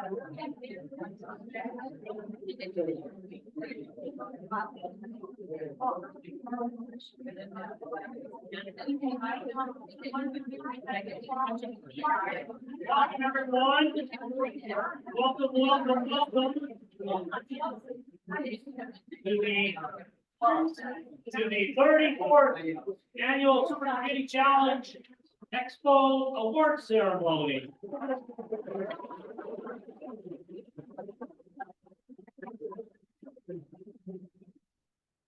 Everyone, welcome to the 34th annual Supercomputing Challenge Expo Award Ceremony.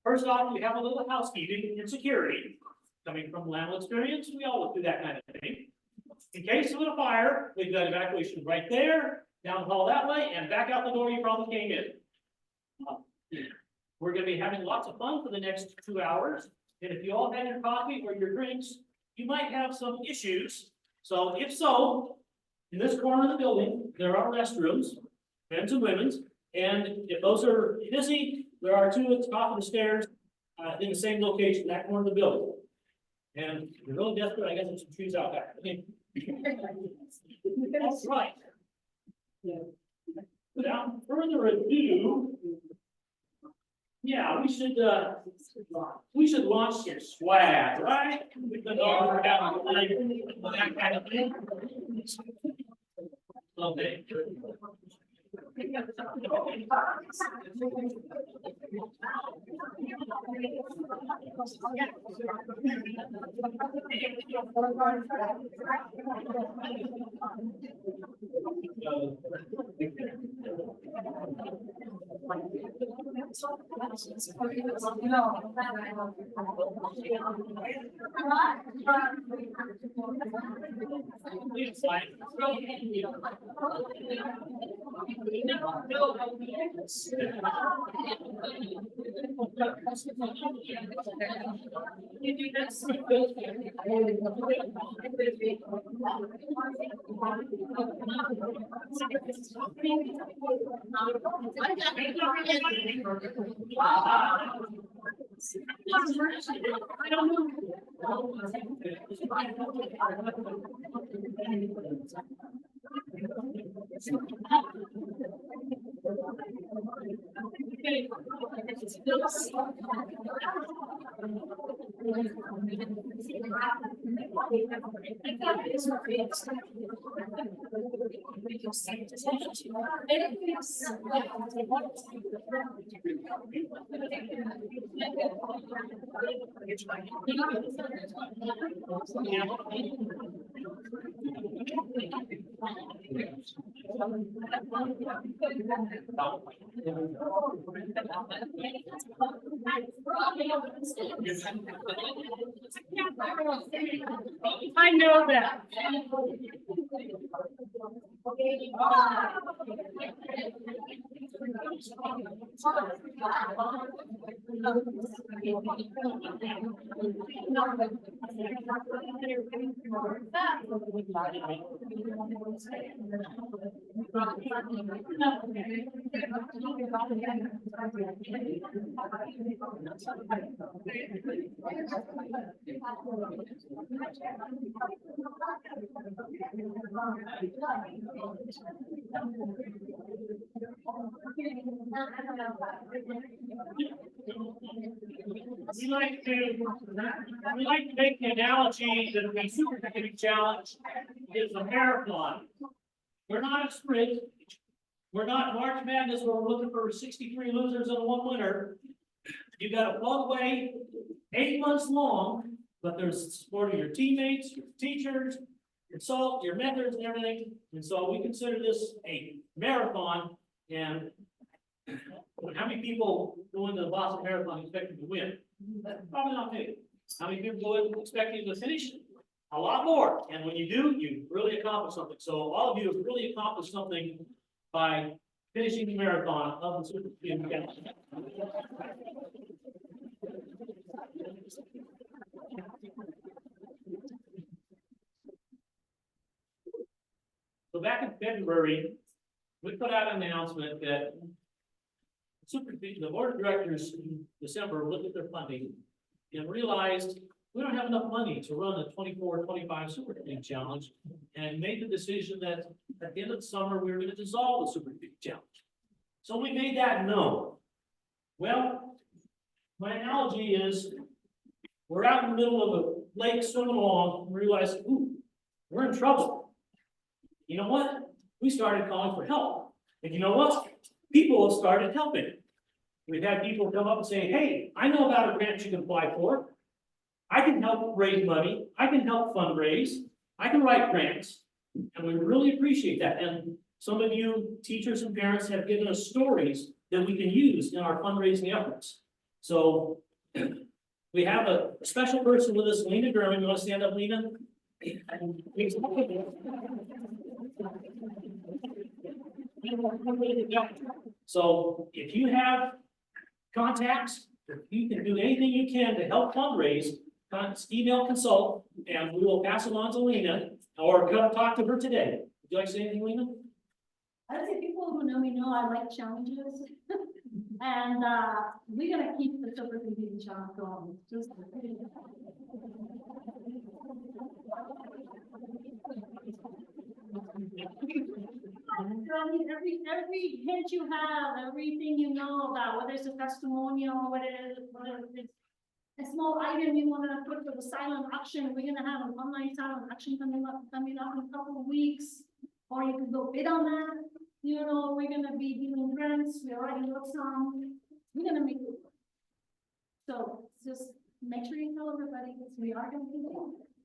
First off, we have a little housekeeping and security. Coming from Lamel experience, we all look through that kind of thing. In case of a fire, we've got evacuation right there, down the hall that way, and back out the door you probably came in. We're going to be having lots of fun for the next 2 hours. And if you all had your coffee or your drinks, you might have some issues. So if so, in this corner of the building, there are restrooms, men's and women's. And if those are busy, there are two at the top of the stairs in the same location, that corner of the building. And if you're really desperate, I guess there's some trees out there. That's right. Without further ado, yeah, we should launch some swag, right? That kind of thing. Okay. I know that. We like to make the analogy that the Supercomputing Challenge is a marathon. We're not a sprint. We're not March Madness where we're looking for 63 losers and one winner. You got to plug away 8 months long, but there's support of your teammates, your teachers, your mentors, and everything. And so we consider this a marathon. And how many people go into the Boston Marathon expecting to win? Probably not many. How many people go in expecting to finish? A lot more. And when you do, you really accomplish something. So all of you have really accomplished something by finishing the marathon of the Supercomputing Challenge. So back in February, we put out an announcement that the board of directors in December looked at their funding and realized we don't have enough money to run a 24-25 Supercomputing challenge, and made the decision that at the end of the summer, we were gonna dissolve the Supercomputing challenge. So we made that known. Well, my analogy is, we're out in the middle of a lake swimming along, and realize, ooh, we're in trouble. You know what? We started calling for help. And you know what? People have started helping. We've had people come up and say, hey, I know about a grant you can apply for. I can help raise money. I can help fundraise. I can write grants. And we really appreciate that. And some of you teachers and parents have given us stories that we can use in our fundraising efforts. So we have a special person with us, Lena German. You want to stand up, Lena? So if you have contacts, if you can do anything you can to help fundraise, email consult, and we will pass it on to Lena, or come talk to her today. Would you like to say anything, Lena? I would say people who know me know I like challenges. And we're gonna keep the Supercomputing challenge going. Every hint you have, everything you know about, whether it's a testimonial, whether it's a small item you want to put for the silent auction, we're gonna have an online silent auction coming up in a couple of weeks, or you can go bid on that. You know, we're gonna be doing grants. We already wrote some. We're gonna make it work. So just make sure you tell everybody because we are gonna do it.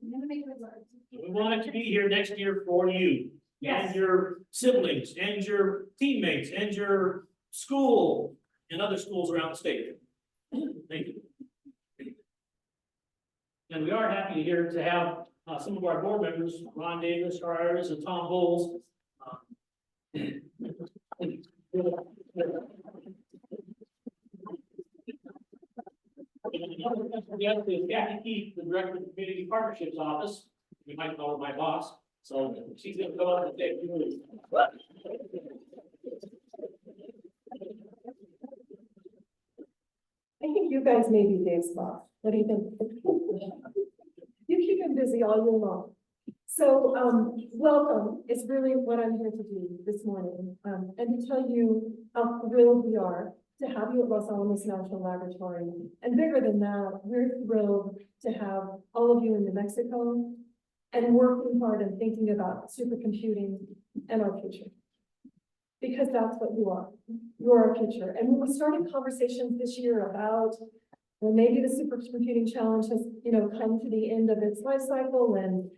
We're gonna make it work. We want it to be here next year for you. Yes. And your siblings, and your teammates, and your school, and other schools around the state. Thank you. And we are happy here to have some of our board members, Ron Davis, Iris, and Tom Bowles. We have Kathy Keith, the director of the Community Partnerships Office. You might call her my boss. So she's going to go out and say a few words. I think you guys may be Dave's boss. What do you think? You keep him busy all year long. So, welcome. It's really what I'm here to do this morning, and to tell you how thrilled we are to have you at Los Alamos National Laboratory. And bigger than that, we're thrilled to have all of you in New Mexico and working hard and thinking about supercomputing and our future. Because that's what you are. You're our future. And when we started conversations this year about, well, maybe the Supercomputing Challenge has, come to the end of its life cycle, and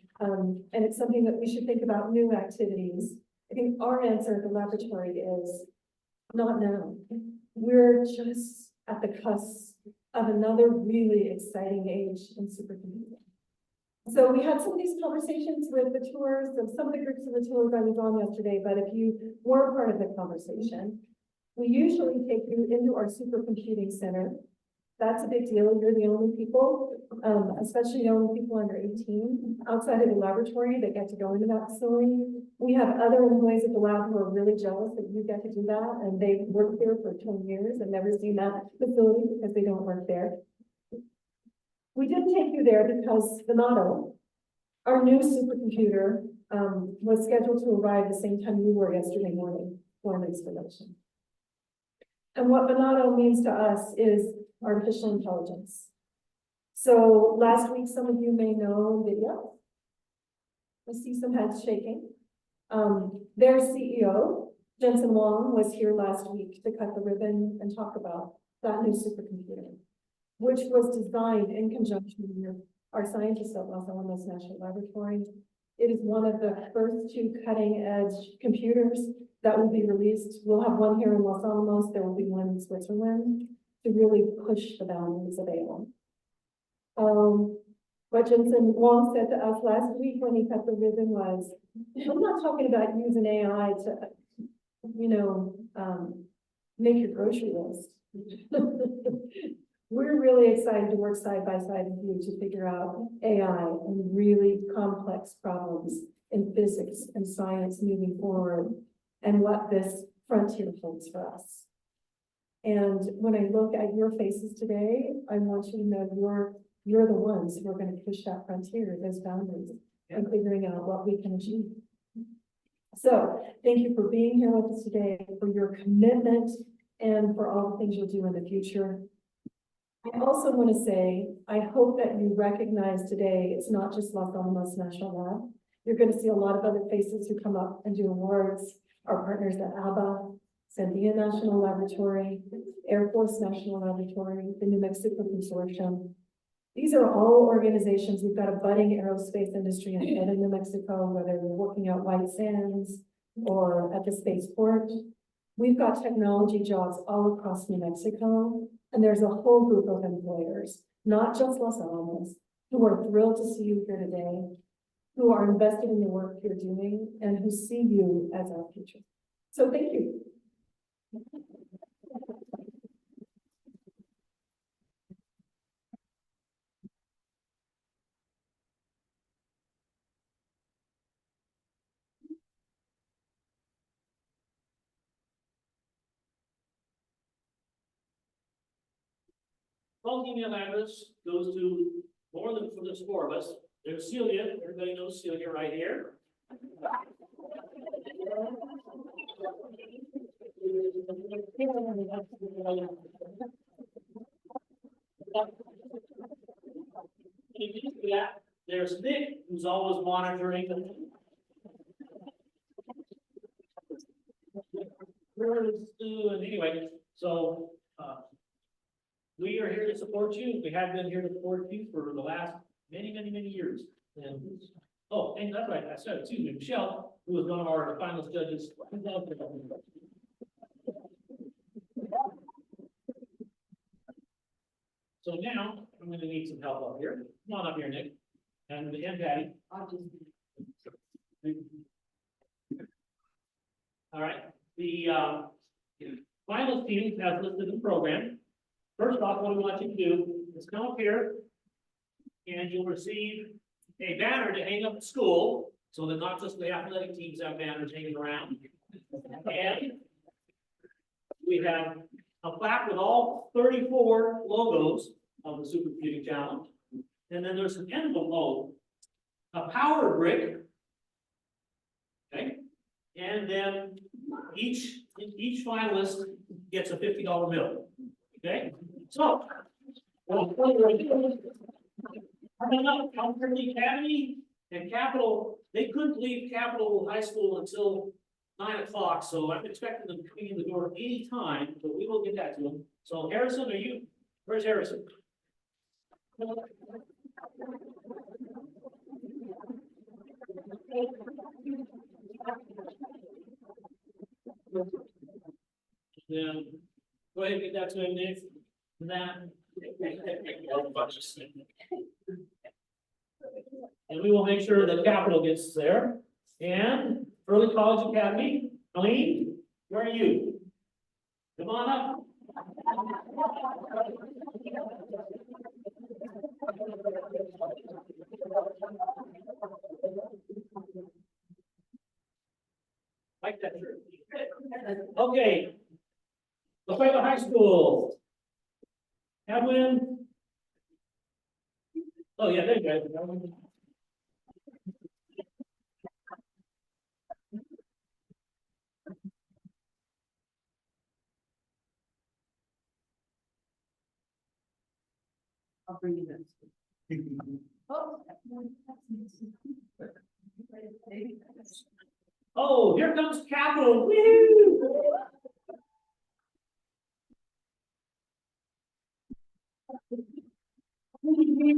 it's something that we should think about new activities. I think our answer at the laboratory is not now. We're just at the cusp of another really exciting age in supercomputing. So we had some of these conversations with the tours, and some of the groups of the tours I was on yesterday, but if you weren't part of the conversation, we usually take you into our supercomputing center. That's a big deal. You're the only people, especially the only people under 18 outside of the laboratory that get to go into that facility. We have other employees at the lab who are really jealous that you get to do that, and they've worked there for 20 years and never seen that facility because they don't work there. We did take you there because Bonato, our new supercomputer, was scheduled to arrive the same time you were yesterday morning for an installation. And what Bonato means to us is artificial intelligence. So last week, some of you may know video. I see some heads shaking. Their CEO, Jensen Wong, was here last week to cut the ribbon and talk about that new supercomputer, which was designed in conjunction with our scientists at Los Alamos National Laboratory. It is one of the first 2 cutting-edge computers that will be released. We'll have one here in Los Alamos. There will be one in Switzerland to really push the boundaries of AI. What Jensen Wong said to us last week when he cut the ribbon was, I'm not talking about using AI to, make your grocery list. We're really excited to work side by side with you to figure out AI and really complex problems in physics and science moving forward, and what this frontier holds for us. And when I look at your faces today, I want you to know you're the ones who are gonna push that frontier, those boundaries, and figuring out what we can achieve. So, thank you for being here with us today, for your commitment, and for all the things you'll do in the future. I also want to say, I hope that you recognize today, it's not just Los Alamos National Lab. You're going to see a lot of other faces who come up and do awards, our partners at ABBA, Sandia National Laboratory, Air Force National Laboratory, the New Mexico Consortium. These are all organizations. We've got a budding aerospace industry in New Mexico, whether they're working out White Sands or at the spaceport. We've got technology jobs all across New Mexico, and there's a whole group of employers, not just Los Alamos, who are thrilled to see you here today, who are invested in the work you're doing, and who see you as our future. So thank you. Bulk email address goes to more than for this four of us. There's Celia, everybody knows Celia right here. There's Nick, who's always monitoring. And anyway, so we are here to support you. We have been here to support you for the last many years. And oh, and that's right, I said it too, Michelle, who was one of our finalist judges. So now I'm going to need some help up here. Come on up here, Nick. And Patty. All right. The finalist teams as listed in the program. First off, what we want you to do is come up here and you'll receive a banner to hang up at school so that not just the athletic teams have banners hanging around. And we have a plaque with all 34 logos of the Supercomputing Challenge. And then there's an envelope, a power brick. Okay. And then each finalist gets a $50 bill. Okay. So, California Academy and Capital, they couldn't leave Capital High School until 9 o'clock, so I'm expecting them coming in the door any time, but we will get that to them. So Harrison, where's Harrison? Then go ahead and get that to him, Nick. And we will make sure that Capital gets there. And Early College Academy, Colleen, where are you? Come on up. Like that shirt. Okay. La Puebla High School. Edwin. Oh yeah, there you go. I'll bring you this. Oh, here comes Capital. Woo!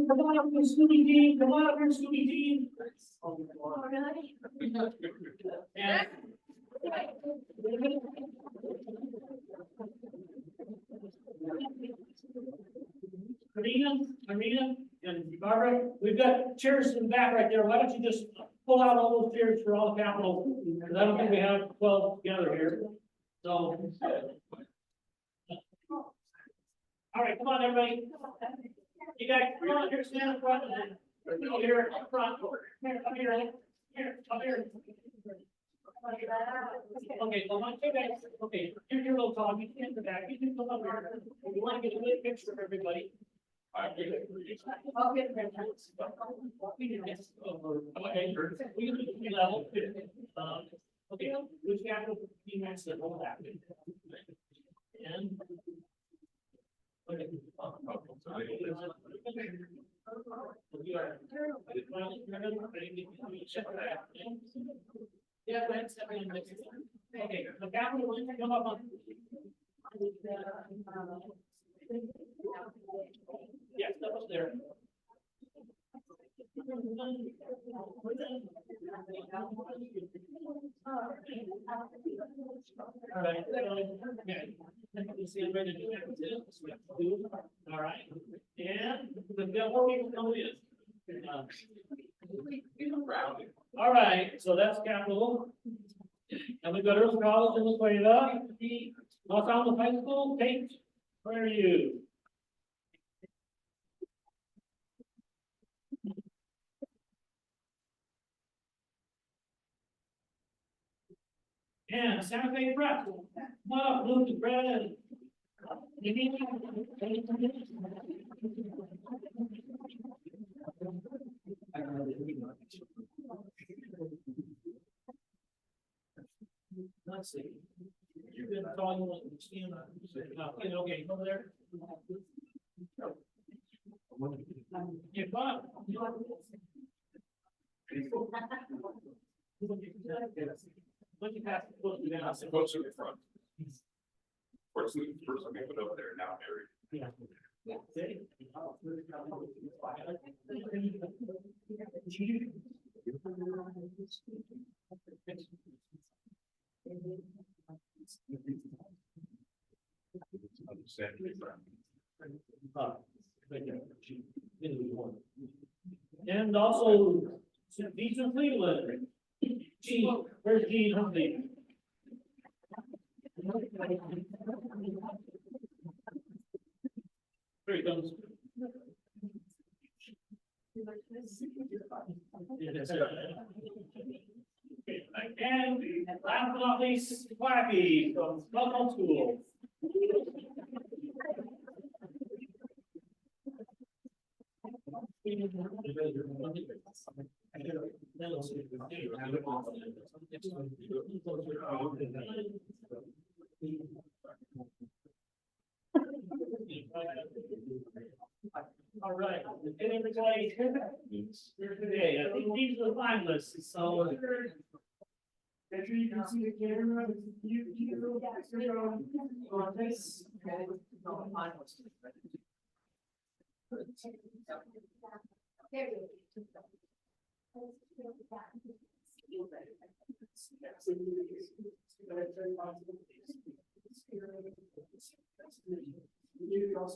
Come on up here, Scooby Team. Come on up here, Scooby Team. Oh, really? And Marina, and Barbara, we've got chairs in the back right there. Why don't you just pull out all those chairs for all the Capital? Because I don't think we have 12 together here. So, all right, come on, everybody. You guys, come on here, stand up front. Here, up front. Here, up here. Here, up here. Okay, so one, two guys. Okay, here's your little talk. You can get in the back. You can come up here. If you want to get a good picture of everybody. Okay. Okay, which capital needs to hold that? And. Okay. Yeah, that's. Okay, the capital will come up on. Yes, that was there. All right. Okay. All right. And the devil people come in. All right, so that's capital. And we've got Earl College in this way up. Los Alamos High School, Kate, where are you? And Santa Fe Prep. Come on up, Luke and Brad. Let's see. You're gonna call you want to stand up. Okay, over there. Yeah, Bob. Look at that. That's the closer to the front. Fortunately, the person we put over there now married. Yeah. And also, these are Cleveland. Gene, where's Gene Huntley? Here he comes. And last but not least, Quacky from local school. All right, everybody here today. I think these are the finalists, so. Make sure you can see the camera. You on this. There you go.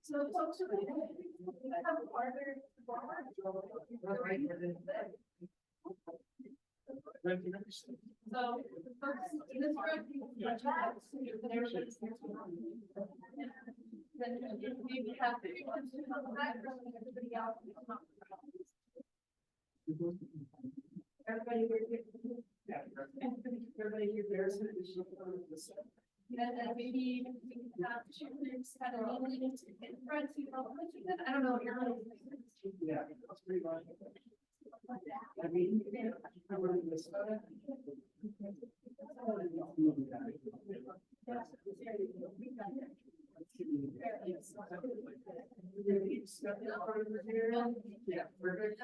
So folks are going to have a harder. So folks in this room, then maybe have everyone to come back from everybody else. Everybody here bears it. And then maybe we can have two groups kind of leaning in front to I don't know what you're really. Yeah, that's pretty much. I mean, I wrote this. Yeah, perfect.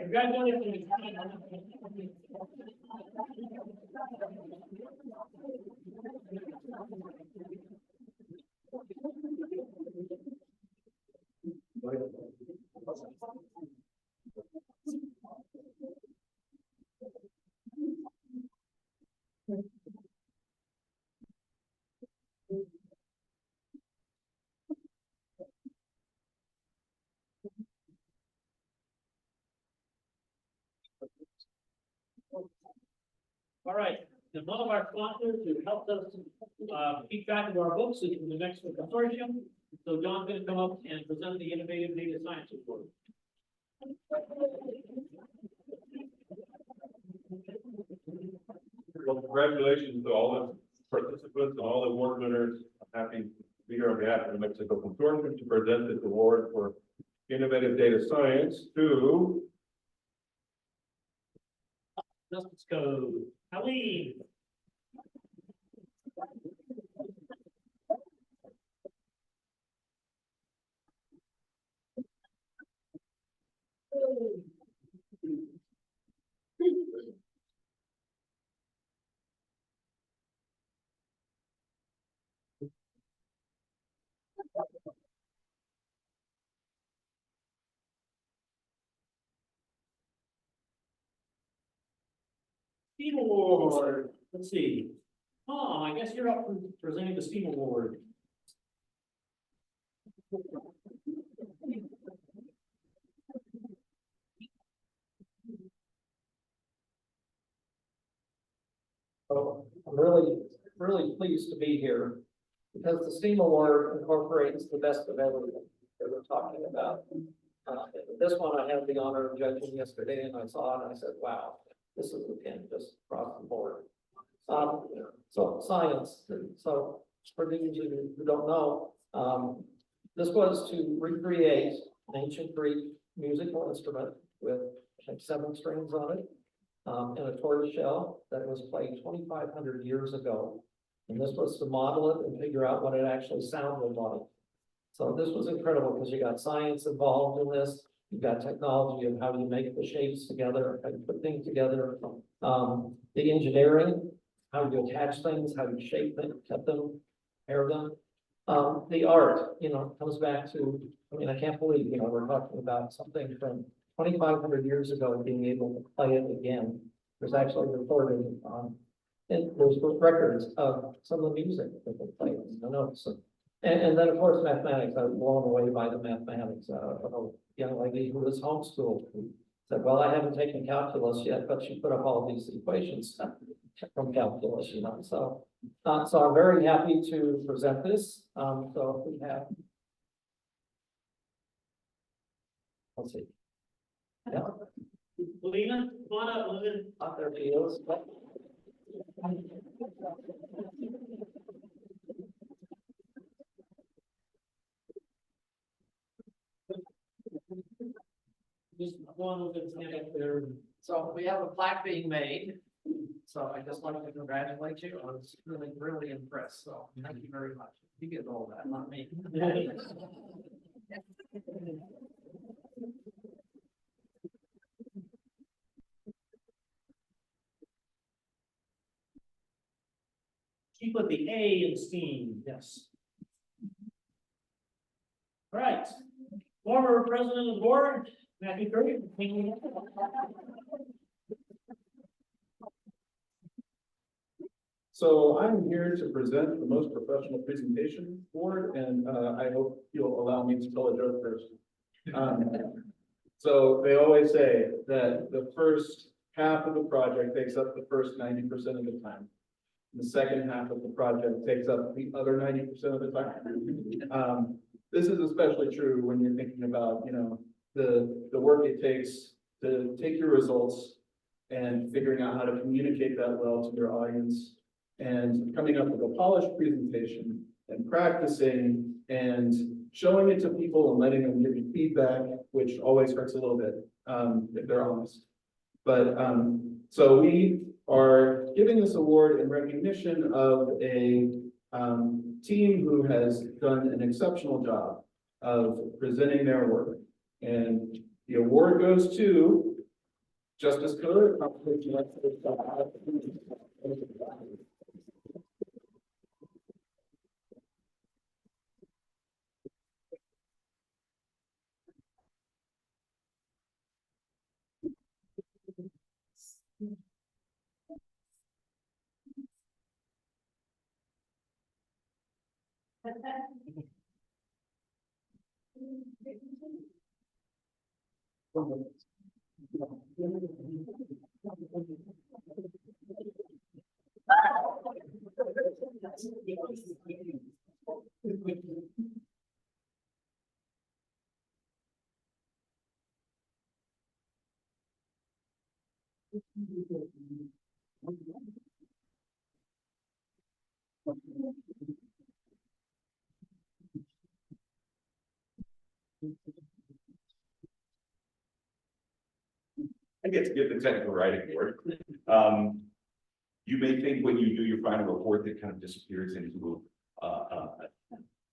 Congratulations. All right, and one of our sponsors who helped us keep track of our books is the next consortium. So John's going to come up and present the innovative data science report. Well, congratulations to all the participants and all the award winners. I'm happy to be here on behalf of the Mexico Consortium to present this award for innovative data science to Justice Code. Colleen. Steam Award. Let's see. Oh, I guess you're up for presenting the Steam Award. So I'm really pleased to be here because the STEAM Award incorporates the best of everything that we're talking about. This one I had the honor of judging yesterday and I saw it and I said, wow, this is the pin just across the board. So science, so for those of you who don't know, this was to recreate an ancient Greek musical instrument with I think 7 strings on it. In a tortoise shell that was played 2,500 years ago. And this was to model it and figure out what it actually sounded like. So this was incredible because you got science involved in this. You've got technology of how you make the shapes together, how you put things together. The engineering, how you attach things, how you shape them, cut them, pair them. The art, comes back to, I can't believe, we're talking about something from 2,500 years ago being able to play it again. There's actually recorded, and there's records of some of the music that they played, the notes. And then, of course, mathematics. I was blown away by the mathematics of a young lady who was homeschooled. Who said, well, I haven't taken calculus yet, but she put up all these equations from calculus, So I'm very happy to present this. So if we have, let's see. Yeah, Lena, come on up, Lena. up there she is. Just go on over and stand up there. So we have a plaque being made. So I just wanted to congratulate you. I was really impressed. So thank you very much. You get all that, not me. She put the A in STEAM, yes. All right, former president of the board, Matthew Curry. So I'm here to present the most professional presentation board, and I hope you'll allow me to tell a joke first. So they always say that the first half of the project takes up the first 90% of the time. The second half of the project takes up the other 90% of the time. This is especially true when you're thinking about, the work it takes to take your results and figuring out how to communicate that well to your audience and coming up with a polished presentation and practicing and showing it to people and letting them give you feedback, which always hurts a little bit, if they're honest. But, so we are giving this award in recognition of a team who has done an exceptional job of presenting their work. And the award goes to just as good. I get to give the technical writing award. You may think when you do your final report, that kind of disappears into a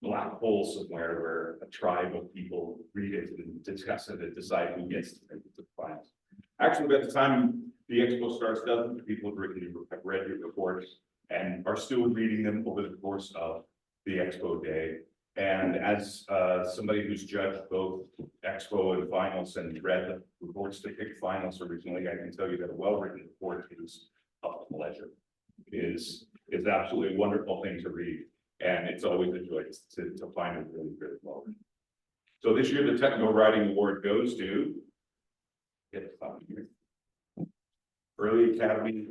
black hole somewhere where a tribe of people read it and discuss it and decide who gets to make it to the finals. Actually, by the time the expo starts, dozens of people have read your reports and are still reading them over the course of the expo day. And as somebody who's judged both expo and finals and read the reports to pick finals originally, I can tell you that a well-written report is a pleasure. It is absolutely a wonderful thing to read, and it's always a joy to find it really, really well written. So this year, the technical writing award goes to Early Academy.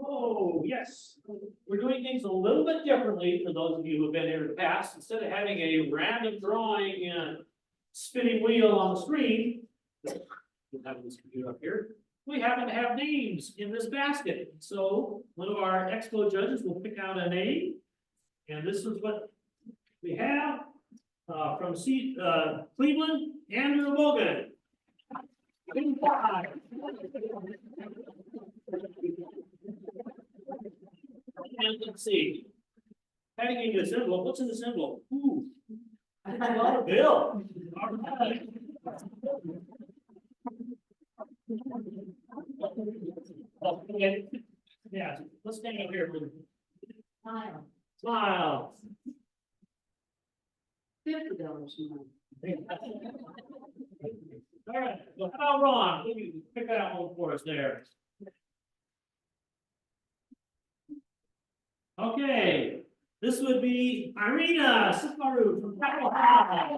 Oh, yes, we're doing things a little bit differently for those of you who have been here in the past. Instead of having a random drawing and spinning wheel on the screen, we'll have this computer up here. We happen to have names in this basket. So one of our expo judges will pick out a name. And this is what we have from Cleveland, Andrew Bogan. And let's see. Heading into this envelope, what's in this envelope? Ooh, a lot of bill. All right. Okay. Yeah, let's stand up here. Smile. Smile. $50. All right, well, how about Ron? Let me pick that out one for us there. Okay, this would be Irina Simaru from Capitol High.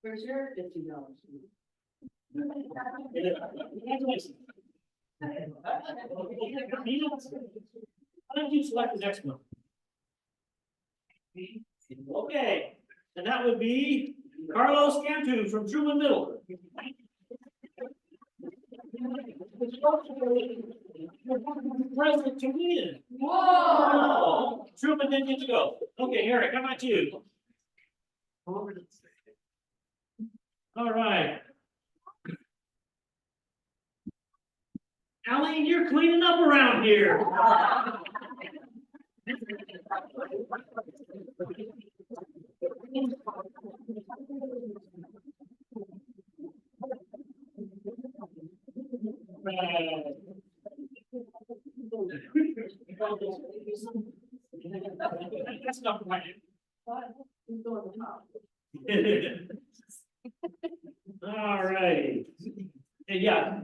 Where's your $50? Congratulations. Why don't you select the next one? Okay, and that would be Carlos Cantu from Truman Middle. Present to win. Whoa! Truman didn't get to go. Okay, Eric, how about you? All right. Aline, you're cleaning up around here. That's not right. All right. And yeah,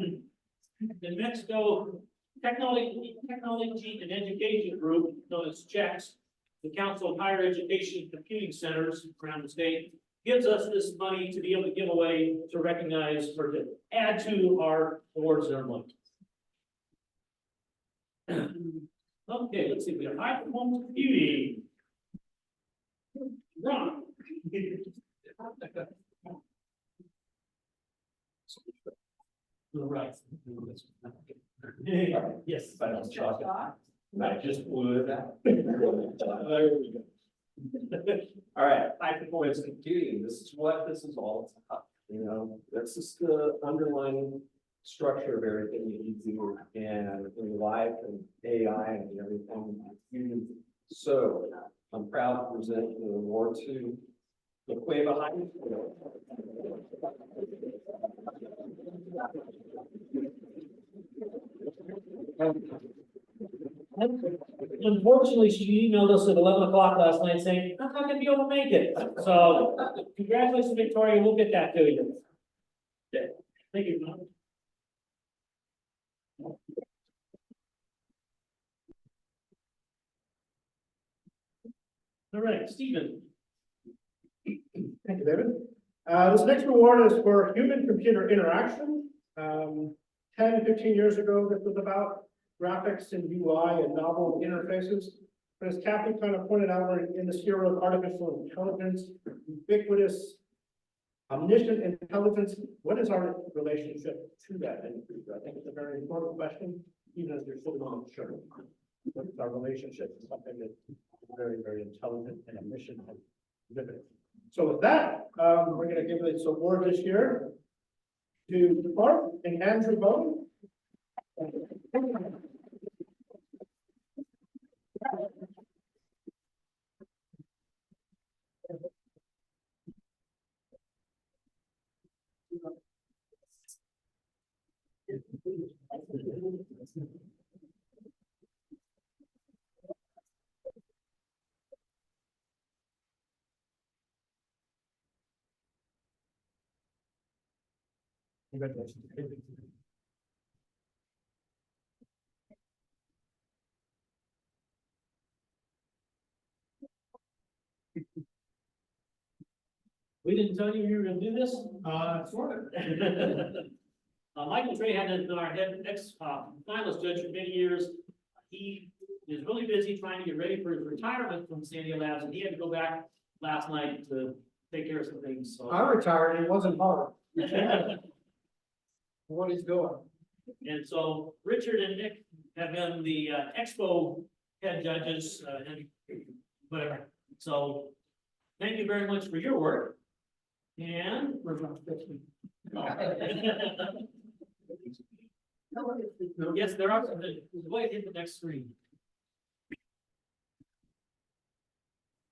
the Mexico Technology and Education Group, known as CHECS, the Council of Higher Education Computing Centers around the state, gives us this money to be able to give away, to recognize, or to add to our awards ceremony. Okay, let's see, we have high performance computing. Wrong. Right. Yes. I don't chalk it. I just blew it out. There we go. All right, high performance computing, this is what this is all about, this is the underlying structure of everything that you do in life and AI and everything you do. So I'm proud to present the award to the Cueva High School. Unfortunately, she emailed us at 11 o'clock last night saying, I'm not gonna be able to make it. So congratulations, Victoria. We'll get that to you. Yeah. Thank you. Mom. All right, Stephen. Thank you, David. This next award is for human-computer interaction. 10, 15 years ago, this was about graphics and UI and novel interfaces. But as Kathy kind of pointed out, we're in this era of artificial intelligence, ubiquitous, omniscient intelligence. What is our relationship to that in the future? I think it's a very important question, even as we're still not sure. What is our relationship to something that is very, very intelligent and omniscient and ubiquitous? So with that, we're going to give this award this year to Clark and Andrew Bowden. Congratulations. We didn't tell you were gonna do this? Sort of. Michael Trey had been our head finalist judge for many years. He is really busy trying to get ready for his retirement from Sandia Labs, and he had to go back last night to take care of some things, so. I retired, it wasn't hard. What he's doing. And so Richard and Nick have been the Expo head judges, and whatever. So thank you very much for your work. And we're not fixing. Yes, there are. Go ahead, hit the next screen.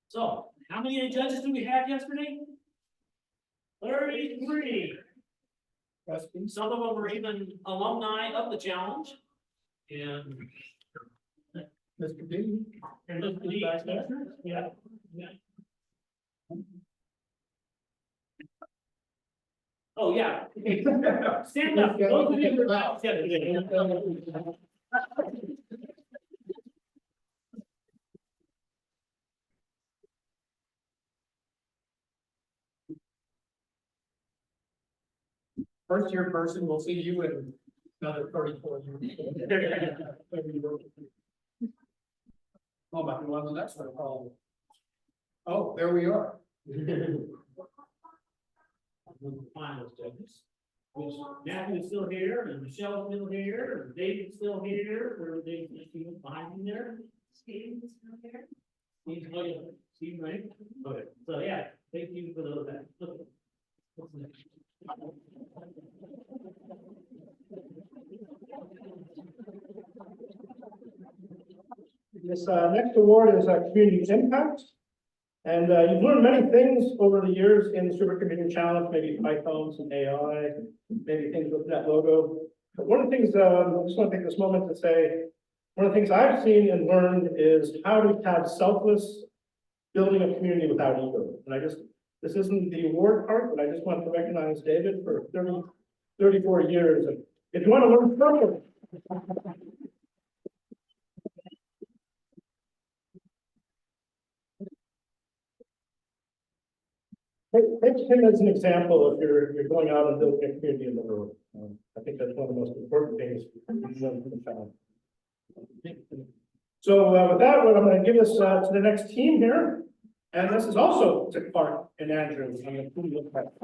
So how many judges do we have yesterday? 33. Some of them were even alumni of the challenge. And Mr. D. and Mr. D. Yeah. Yeah. Oh, yeah. Okay. Stand up. Those of you who are out yesterday. First year person, we'll see you in another 34 years. Oh, but you want the next one? Oh, there we are. Finals judges. Which Matthew's still here, and Michelle's still here, and David's still here, or David's behind me there. Steve's still here. Steve's, oh, yeah, Steve, right? Okay, so yeah, thank you for those that. What's next? This next award is Community Impact. And you've learned many things over the years in the Supercomputing Challenge, maybe Python, some AI, maybe things with that logo. But one of the things, I just want to take this moment to say, one of the things I've seen and learned is how to have selfless building a community without ego. And this isn't the award part, but I just want to recognize David for 34 years. And if you want to learn something, take him as an example if you're going out and building a community in the world. I think that's one of the most important things. So with that, I'm going to give this to the next team here. And this is also took part in Andrew. I'm gonna put you up.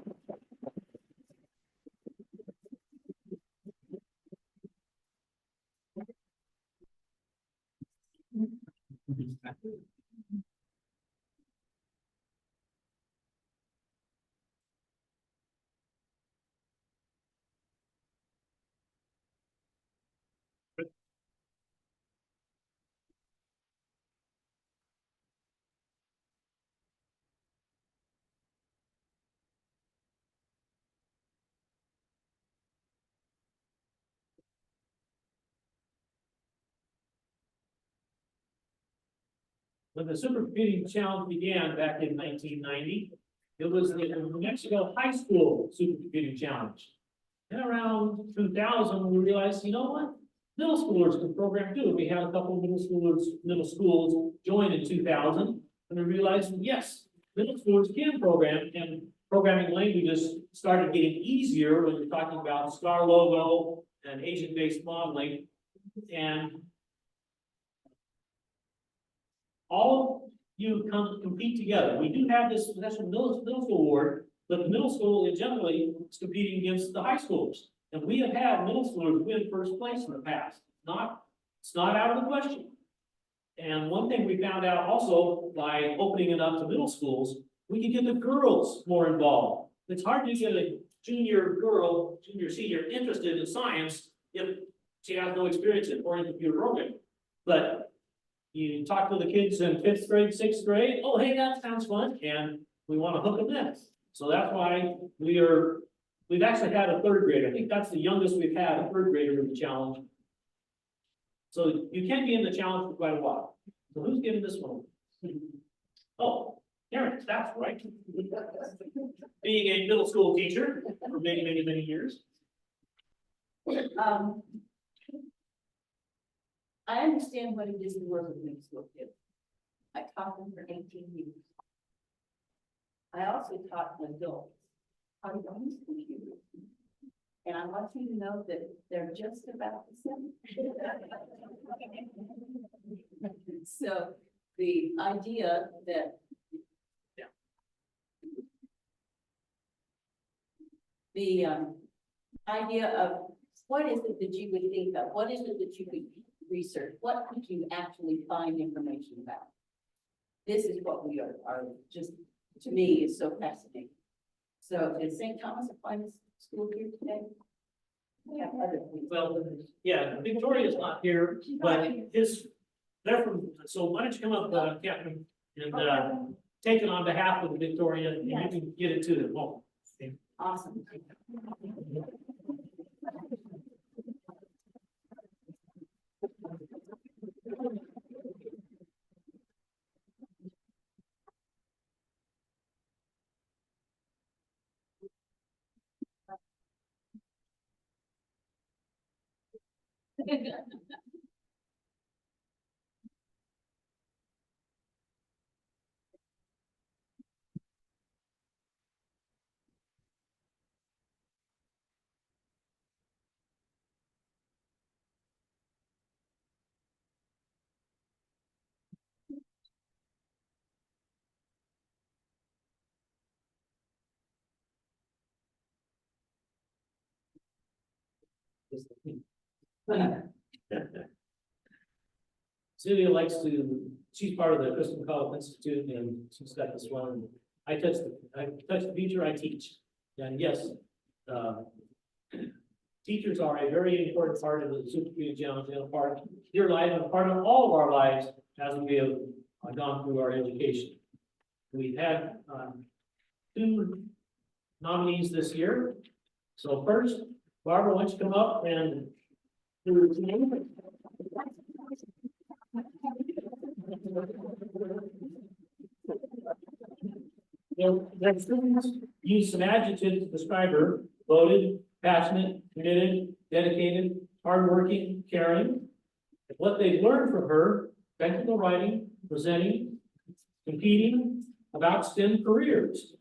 When the supercomputing challenge began back in 1990, it was the New Mexico High School Supercomputing Challenge. And around 2000, we realized, you know what? Middle schoolers can program too. We had a couple of middle schools join in 2000, and we realized, yes, middle schoolers can program, and programming languages started getting easier when you're talking about star logo and agent-based modeling. And all of you compete together. We do have this national middle school award, but the middle school is generally is competing against the high schoolers. And we have had middle schoolers win first place in the past. It's not out of the question. And one thing we found out also by opening it up to middle schools, we can get the girls more involved. It's hard to get a junior girl, senior interested in science if she has no experience in or in computer programming. But you talk to the kids in 5th grade, 6th grade, oh, hey, that sounds fun, and we want to hook them in. So that's why we've actually had a 3rd grader. I think that's the youngest we've had, a 3rd grader in the challenge. So you can be in the challenge for quite a while. So who's giving this one? Oh, Karen, that's right. Being a middle school teacher for many, many, many years. I understand what it is to work with middle school kids. I taught them for 18 years. I also taught adults how to use computers. And I want you to know that they're just about the same. So the idea that the idea of what is it that you would think of? What is it that you could research? What could you actually find information about? This is what we are just, to me, is so fascinating. So is St. Thomas a finest school here today? We have other things. Well, yeah, Victoria's not here, but they're from, so why don't you come up, Captain, and take it on behalf of Victoria, and you can get it to them. Oh, Awesome. Celia likes to, she's part of the Crystal College Institute, and she's got this one. I touch the future, I teach. And yes, teachers are a very important part of the Supercomputing Challenge, and a part of your life, and a part of all of our lives as we have gone through our education. We've had 2 nominees this year. So first, Barbara, why don't you come up and do your name? Their students use some adjectives to describe her: devoted, passionate, committed, dedicated, hardworking, caring. What they've learned from her: technical writing, presenting, competing, about STEM careers.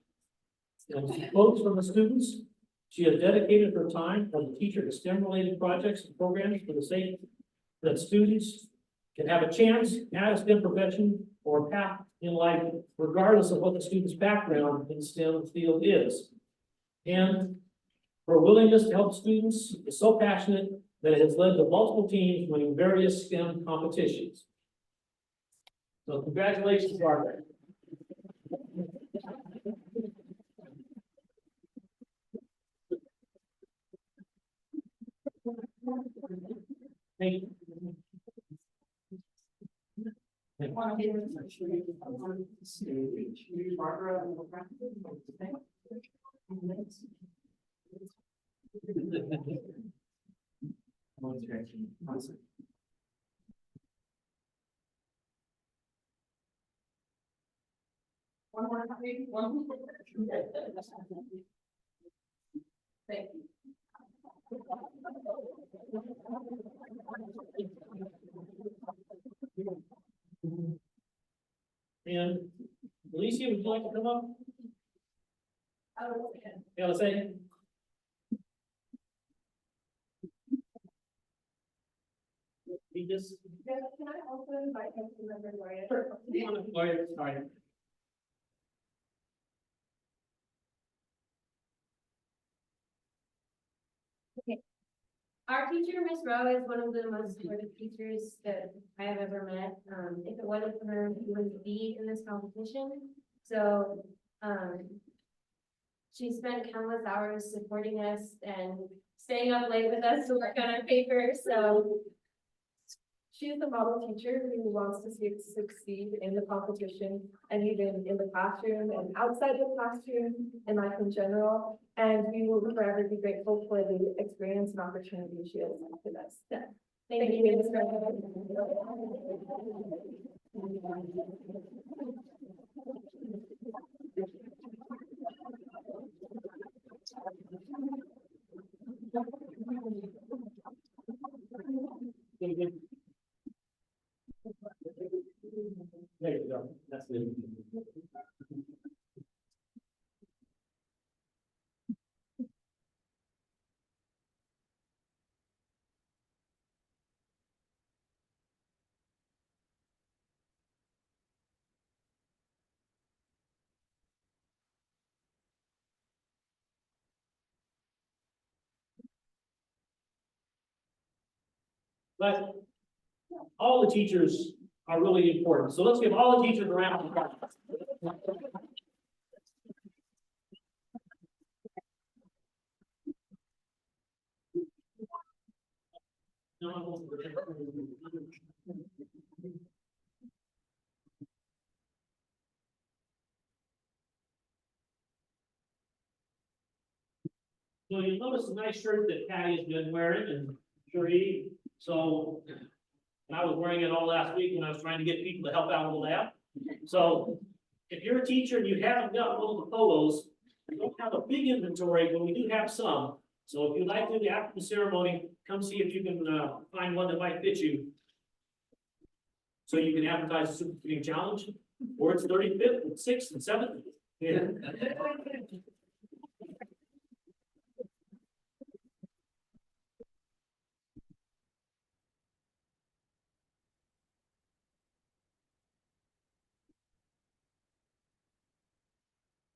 And some quotes from the students: she has dedicated her time as a teacher to STEM-related projects and programs for the sake that students can have a chance at a STEM profession or path in life, regardless of what the student's background in STEM field is. And her willingness to help students is so passionate that it has led to multiple teams winning various STEM competitions. So congratulations, Barbara. Thank you. One more, one. Thank you. And Alicia, would you like to come up? Yeah, let's say. We just. Can I also invite Councilmember Gloria? Gloria, sorry. Our teacher, Miss Rowe, is one of the most supportive teachers that I have ever met. If it wasn't for her, we wouldn't be in this competition. So, she spent countless hours supporting us and staying up late with us to work on our paper, so. She's the model teacher who wants to see us succeed in the competition and even in the classroom and outside the classroom and life in general. And we will forever be grateful for the experience and opportunity she has offered us. Thank you, Ms. There you go. That's it. But all the teachers are really important. So let's give all the teachers a round of applause. So you'll notice the nice shirt that Patty has been wearing and Sheree. So, and I was wearing it all last week when I was trying to get people to help out in the lab. So if you're a teacher and you haven't got one of the polos, we don't have a big inventory, but we do have some. So if you'd like to, after the ceremony, come see if you can find one that might fit you. So you can advertise the Supercomputing Challenge, or it's 35th, and 6th, and 7th. Yeah.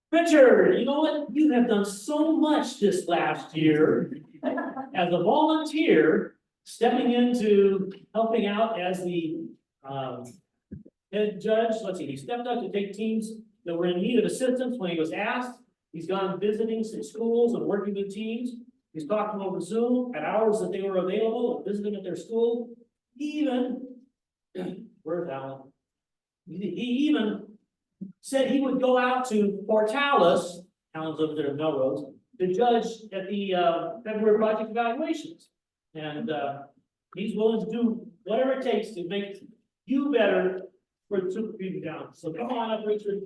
Richard, you know what? You have done so much this last year as a volunteer, stepping into helping out as the head judge. Let's see, he stepped up to take teams that were in need of assistance when he was asked. He's gone visiting some schools and working with teams. He's talked to them over Zoom at hours that they were available and visiting at their school. He even, where's Alan? He even said he would go out to Portales, Alan's over there in Melrose, to judge at the February project evaluations. And he's willing to do whatever it takes to make you better for the Supercomputing Challenge. So come on up, Richard.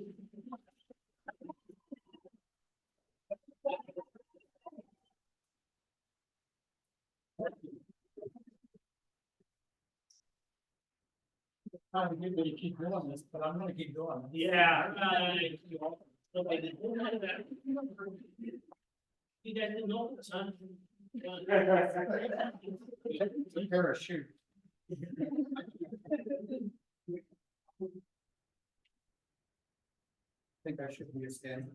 I'm going to keep doing this, but I'm gonna keep going. Yeah. You guys didn't know this, huh? Parachute. That should be a standard.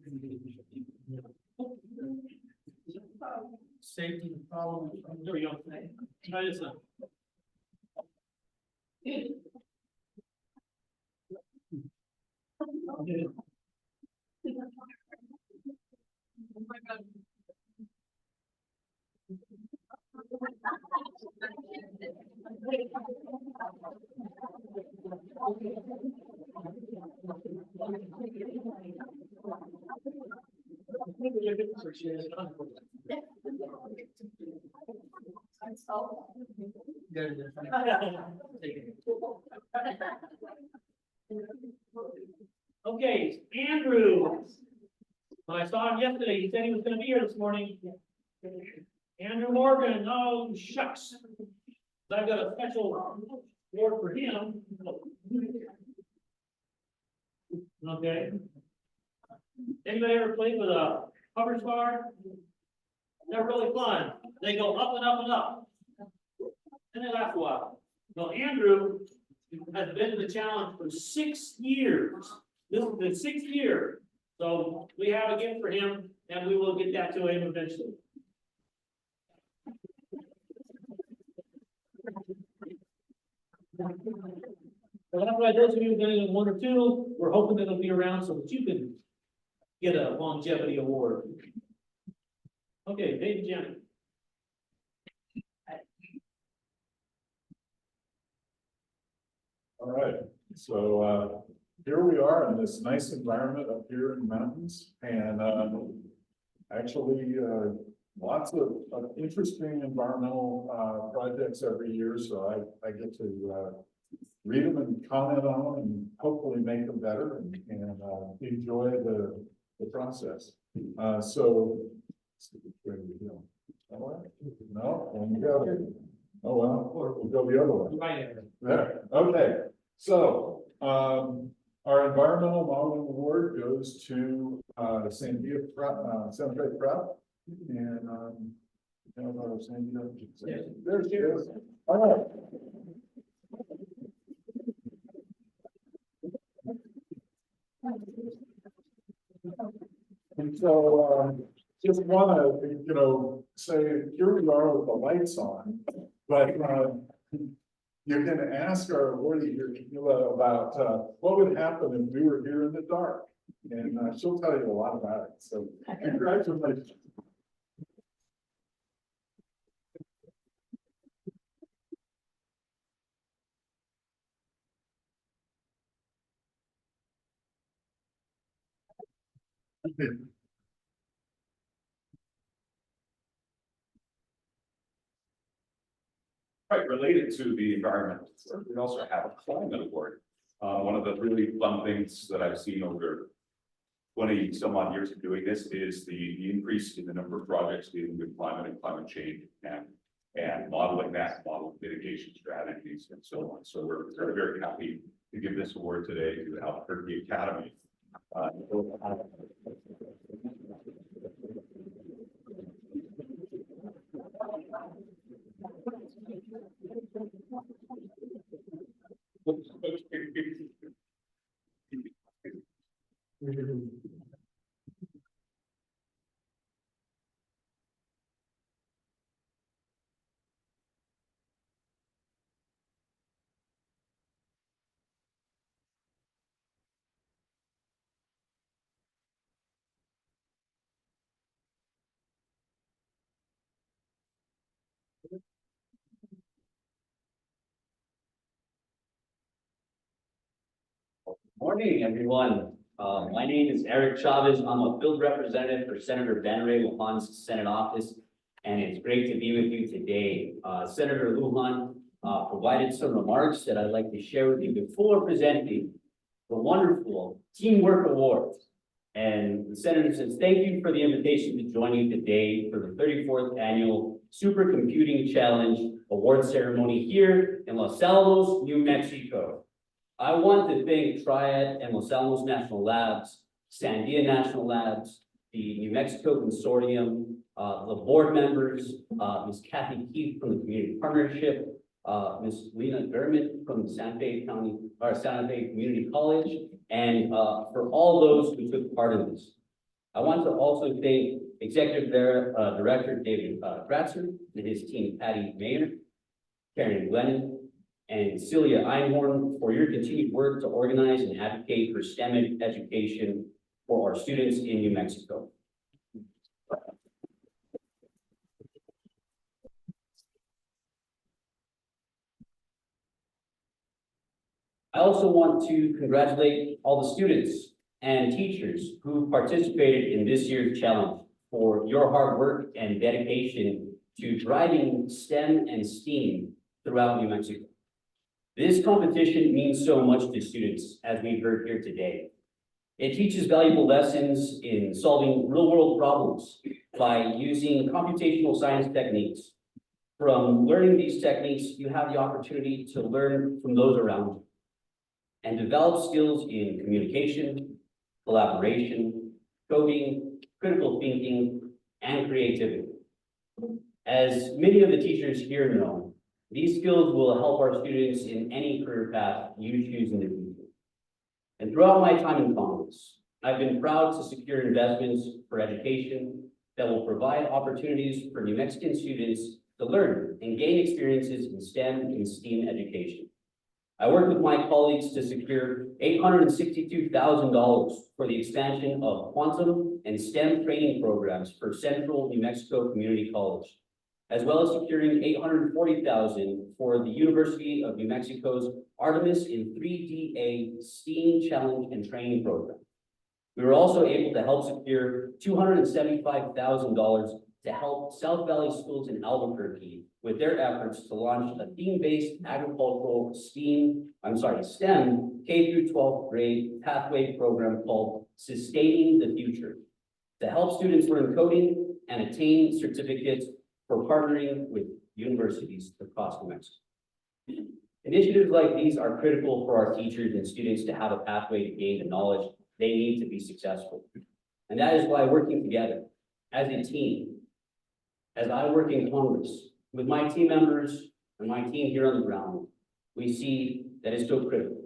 Safety problems. There we go. Try this one. Okay, Andrew. When I saw him yesterday, he said he was gonna be here this morning. Andrew Morgan, oh shucks. I've got a special award for him. Okay. Anybody ever played with a hover star? They're really fun. They go up and up and up. And they last a while. Well, Andrew has been in the challenge for 6 years. This is the 6th year. So we have a gift for him and we will get that to him eventually. So that's why those of you getting a 1 or 2, we're hoping it'll be around so that you can get a longevity award. Okay, Dave and Jenny. All right, so here we are in this nice environment up here in the mountains, and actually lots of interesting environmental projects every year. So I get to read them and comment on them, and hopefully make them better, and enjoy the process. So where do we go? All right. No, and you got it. Oh well, we'll go the other way. Right. There, okay, so, our environmental modeling award goes to, Sandia Prep, San Jose Prep, and, you know, Sandia. There she is. All right. And so, just wanna, you know, say, here we are with the lights on, but, you can ask our awardee here, Sheila, about what would happen if we were here in the dark, and she'll tell you a lot about it. So, congratulations. Right, related to the environmental, we also have a climate award. One of the really fun things that I've seen over 20 some odd years of doing this is the increase in the number of projects dealing with climate and climate change and modeling that, model mitigation strategies and so on. So we're very, very happy to give this award today to Albuquerque Academy. Morning, everyone. My name is Eric Chavez. I'm a field representative for Senator Ben Ray Lujan's Senate office, and it's great to be with you today. Senator Lujan provided some remarks that I'd like to share with you before presenting the wonderful Teamwork Award. And the Senator says, thank you for the invitation to join you today for the 34th Annual Supercomputing Challenge Award Ceremony here in Los Alamos, New Mexico. I want to thank Triad and Los Alamos National Labs, Sandia National Labs, the New Mexico Consortium, the board members, Ms. Kathy Keith from the Community Partnership, Ms. Lena German from Santa Fe County, or Santa Fe Community College, and for all those who took part in this. I want to also thank Executive Director David Gratzer and his team, Patty Mayer, Karen Glennon, and Celia Einhorn for your continued work to organize and advocate for STEM education for our students in New Mexico. I also want to congratulate all the students and teachers who participated in this year's challenge for your hard work and dedication to driving STEM and STEAM throughout New Mexico. This competition means so much to students, as we've heard here today. It teaches valuable lessons in solving real-world problems by using computational science techniques. From learning these techniques, you have the opportunity to learn from those around you and develop skills in communication, collaboration, coding, critical thinking, and creativity. As many of the teachers here know, these skills will help our students in any career path you choose in the future. And throughout my time in Congress, I've been proud to secure investments for education that will provide opportunities for New Mexican students to learn and gain experiences in STEM and STEAM education. I worked with my colleagues to secure $862,000 for the expansion of quantum and STEM training programs for Central New Mexico Community College, as well as securing $840,000 for the University of New Mexico's Artemis in 3DA STEAM Challenge and Training Program. We were also able to help secure $275,000 to help South Valley Schools in Albuquerque with their efforts to launch a theme-based agricultural STEM K through 12th grade pathway program called Sustaining the Future to help students learn coding and attain certificates for partnering with universities across New Mexico. Initiatives like these are critical for our teachers and students to have a pathway to gain the knowledge they need to be successful. And that is why working together as a team, as I work in Congress with my team members and my team here on the ground, we see that it's so critical.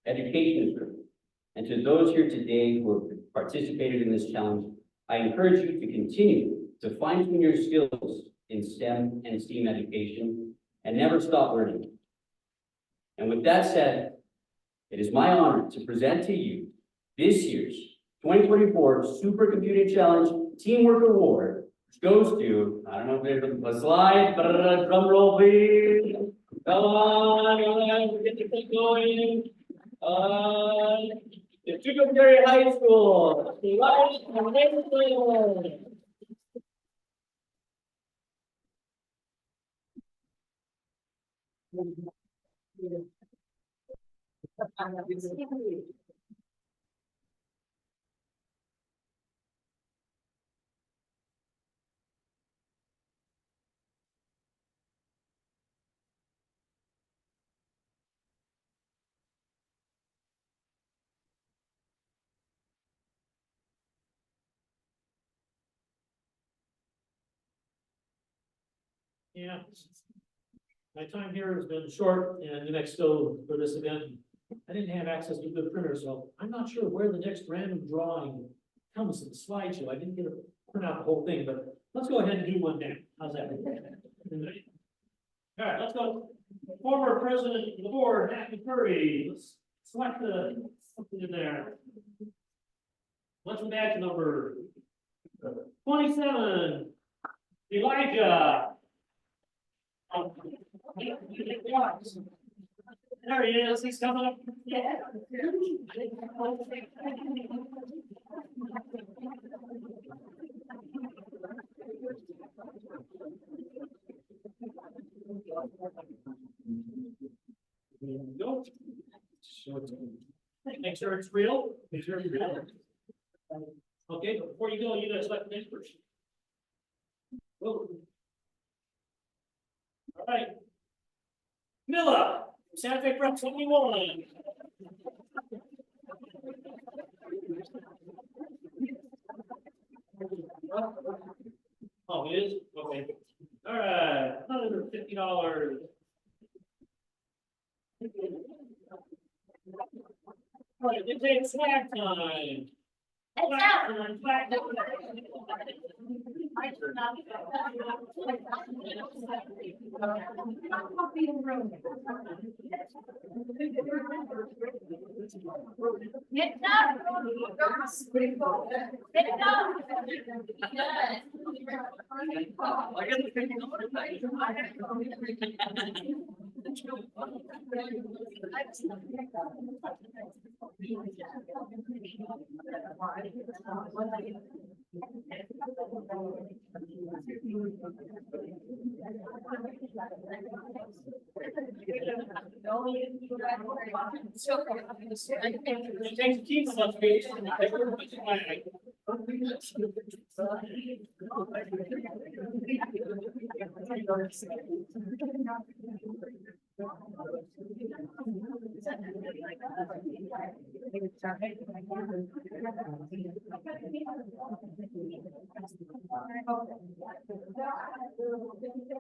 Education is critical. And to those here today who have participated in this challenge, I encourage you to continue to fine-tune your skills in STEM and STEAM education and never stop learning. And with that said, it is my honor to present to you this year's 2024 Supercomputing Challenge Teamwork Award, which goes to, I don't know if there's a slide, but drum roll please. Come on, get the thing going. The Supercomputing High School. Yeah. My time here has been short in New Mexico for this event. I didn't have access to a good printer, so I'm not sure where the next random drawing comes in the slideshow. I didn't get to print out the whole thing, but let's go ahead and do one now. How's that? All right, let's go. Former president of the board, Matthew Curry. Let's select something in there. What's the badge number? 27. Elijah. There he is, he's coming up. Yeah. Nope. Make sure it's real. Make sure it's real. Okay, but before you go, you gotta select the next person. Whoa. All right. Milla, Santa Fe Prep 71. Oh, it is? Okay. All right, $150. All right, It's snack time. Snack time, snack time. It takes a team of us, we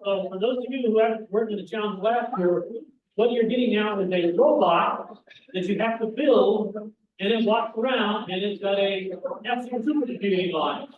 So for those of you who haven't worked in the challenge last year, what you're getting now is a robot that you have to build, and it walks around, and it's got a supercomputing on it.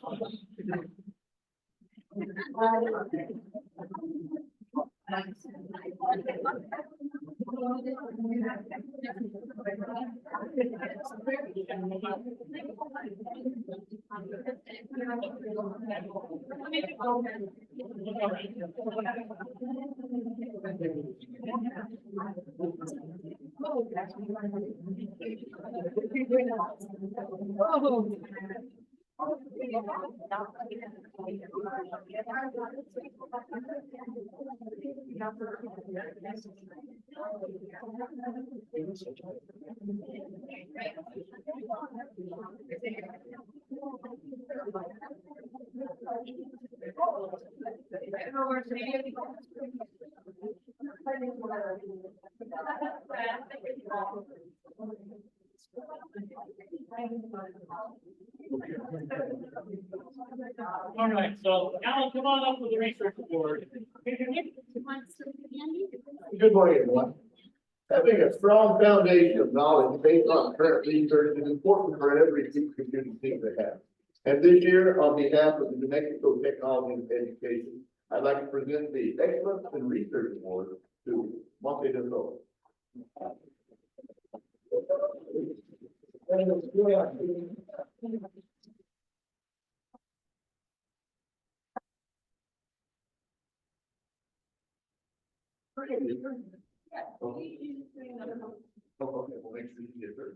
All right, so Alan, come on up with the research board. Good morning, everyone. Having a strong foundation of knowledge based on current research is important for every supercomputing team to have. And this year, on behalf of the New Mexico Technology and Education, I'd like to present the Excellence in Research Award to Monte de Sol. Okay, we'll make sure you get there.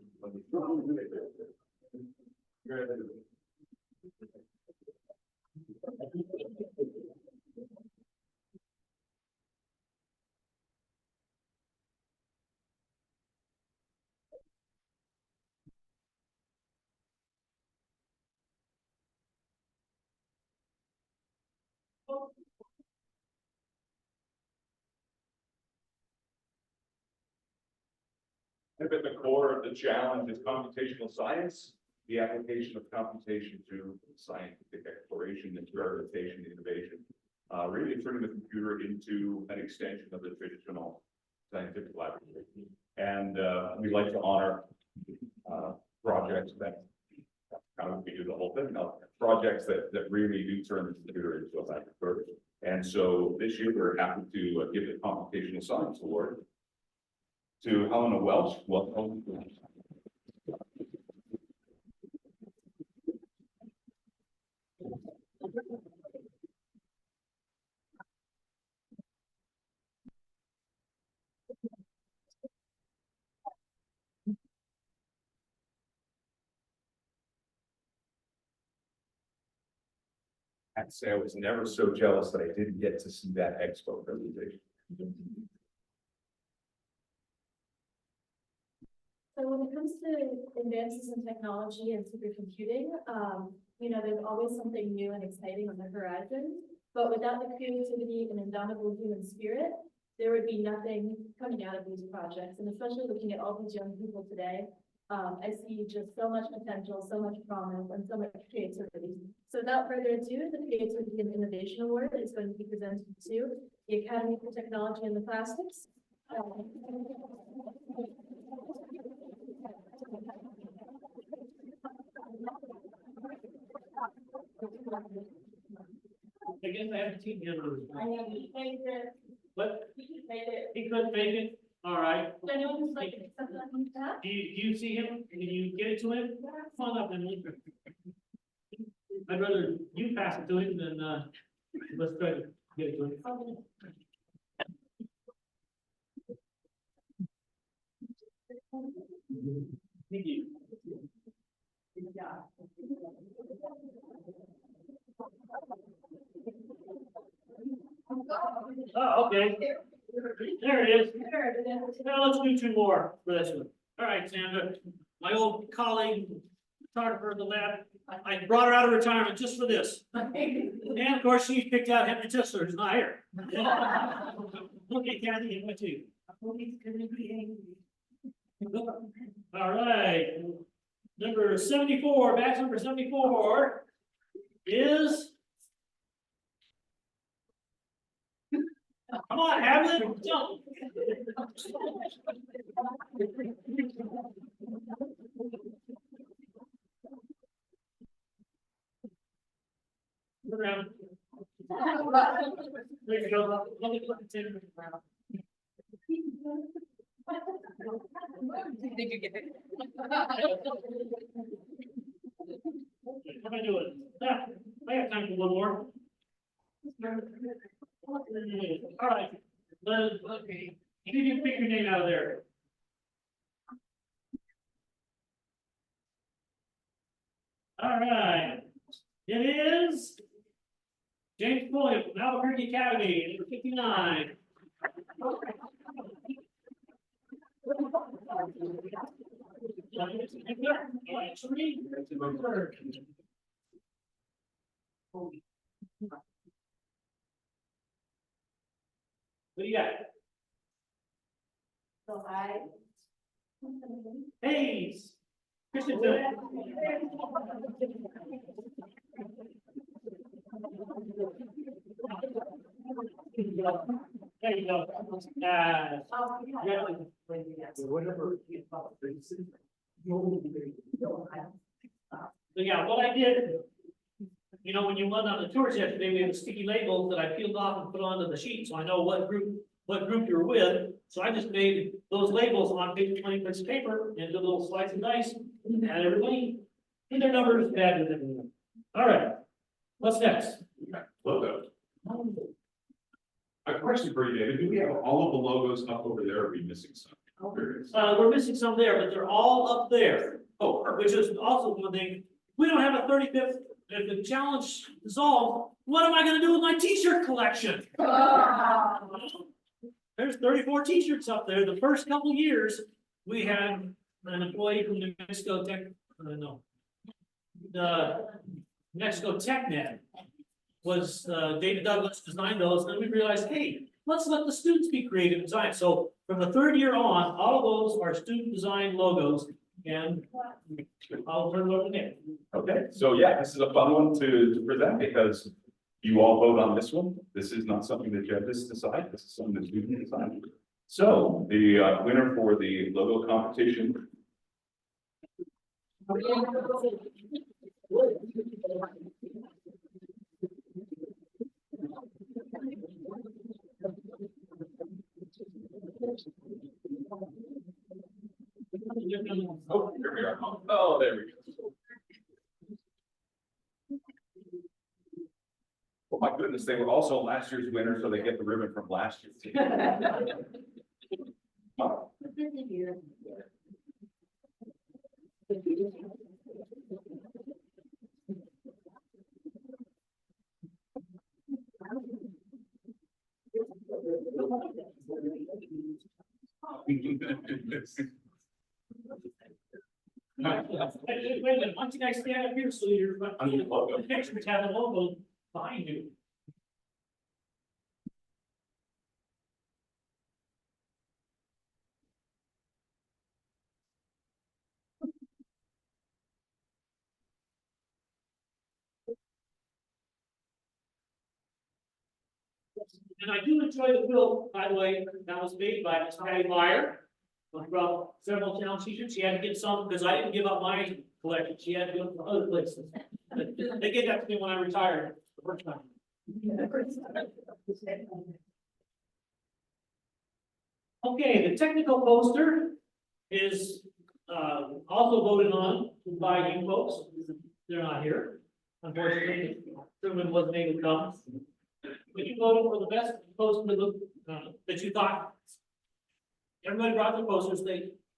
At the core of the challenge is computational science, the application of computation to scientific exploration, experimentation, innovation. Really turning the computer into an extension of the traditional scientific laboratory. And we'd like to honor projects that kind of we do the whole thing, projects that really do turn the computer into a laboratory. And so this year we're happy to give the Computational Science Award to Helena Welch. Welcome. I have to say I was never so jealous that I didn't get to see that expo presentation. So when it comes to advances in technology and supercomputing, you know, there's always something new and exciting on the horizon. But without the creativity and indomitable human spirit, there would be nothing coming out of these projects. And especially looking at all these young people today, I see just so much potential, so much promise, and so much creativity. So without further ado, the Creativity and Innovation Award is going to be presented to the Academy for Technology and the Plastics. I guess I haven't seen him. I know he made it, But he made it. he couldn't make it, all right. I know he's like, something like that. Do you see him? Can you get it to him? Come on up and leave. I'd rather you pass it to him than, let's try to get it to him. Thank you. Oh, okay. There it is. Now let's do two more for this one. All right, Sandra, my old colleague, photographer of the lab, I brought her out of retirement just for this. And of course, she picked out Henry Tissler, who's not here. Okay, Kathy, you went too. All right, number 74, batch number 74 is. Come on, Hamlet, jump. Around. There you go. Let me put the 10 around. Did you get it? What am I doing? Ah, I have time for one more. All right, okay, you can pick your name out of there. All right, it is James Pulliam from Albuquerque Academy, number 59. What do you got? So I. Hayes. Christensen. There you go. Yeah. So yeah, what I did, you know, when you went on the tours yesterday, we had sticky labels that I peeled off and put onto the sheet, so I know what group you're with. So I just made those labels on page 20 piece of paper and did a little slice and dice, and everybody in their numbers bad with everything. All right, what's next? Logo. A question for you, David. Do we have all of the logos up over there, or are we missing some? We're missing some there, but they're all up there. Oh, which is also one thing. We don't have a 35th. If the challenge dissolved, what am I gonna do with my t-shirt collection? There's 34 t-shirts up there. The first couple years, we had an employee from New Mexico Tech, the Mexico TechNet was, David Douglas designed those, and then we realized, hey, let's let the students be creative and design. So from the third year on, all of those are student design logos, and I'll turn it over to Nick. Okay, so yeah, this is a fun one to present because you all vote on this one. This is not something the judges decide. This is something the students decide. So the winner for the logo competition. Oh, here we are. Oh, there we go. Oh my goodness, they were also last year's winner, so they get the ribbon from last year. Oh, Wait a minute, why don't you guys stand up here so you're, Under the logo. pictures have a logo behind you. And I do enjoy the quilt, by the way, that was made by Miss Patty Meyer. From several town teachers, she had to get some, because I didn't give up my collection, she had to go to other places. They gave that to me when I retired the first time. Okay, the technical poster is, also voted on by you folks. They're not here. Unfortunately, Truman wasn't able to come. But you voted for the best poster that you thought. Everybody brought their posters,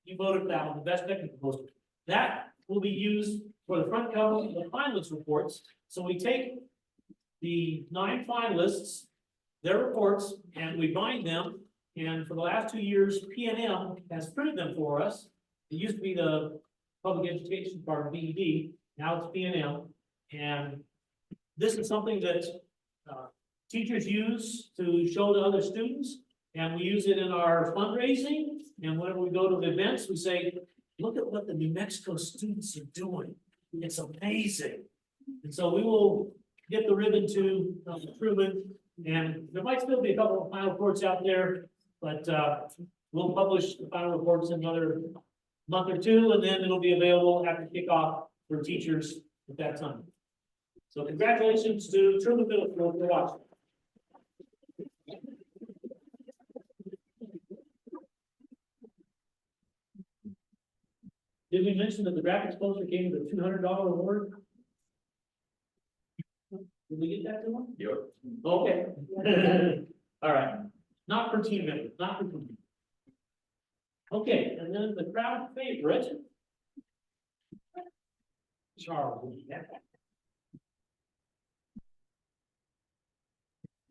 you voted for that one, the best technical poster. That will be used for the front cover of the finalist reports. So we take the 9 finalists, their reports, and we bind them. And for the last 2 years, P&M has printed them for us. It used to be the Public Education Department, BED, now it's P&M. And this is something that teachers use to show to other students. And we use it in our fundraising. And whenever we go to the events, we say, look at what the New Mexico students are doing. It's amazing. And so we will get the ribbon to Truman. And there might still be a couple of final reports out there, but we'll publish the final reports in another month or two, and then it'll be available after kickoff for teachers at that time. So congratulations to Truman Middle School for watching. Did we mention that the graphics poster came with a $200 award? Did we get that to one? Yep. Okay. All right. Not for team members, not for team members. Okay, and then the crowd favorite. Charles.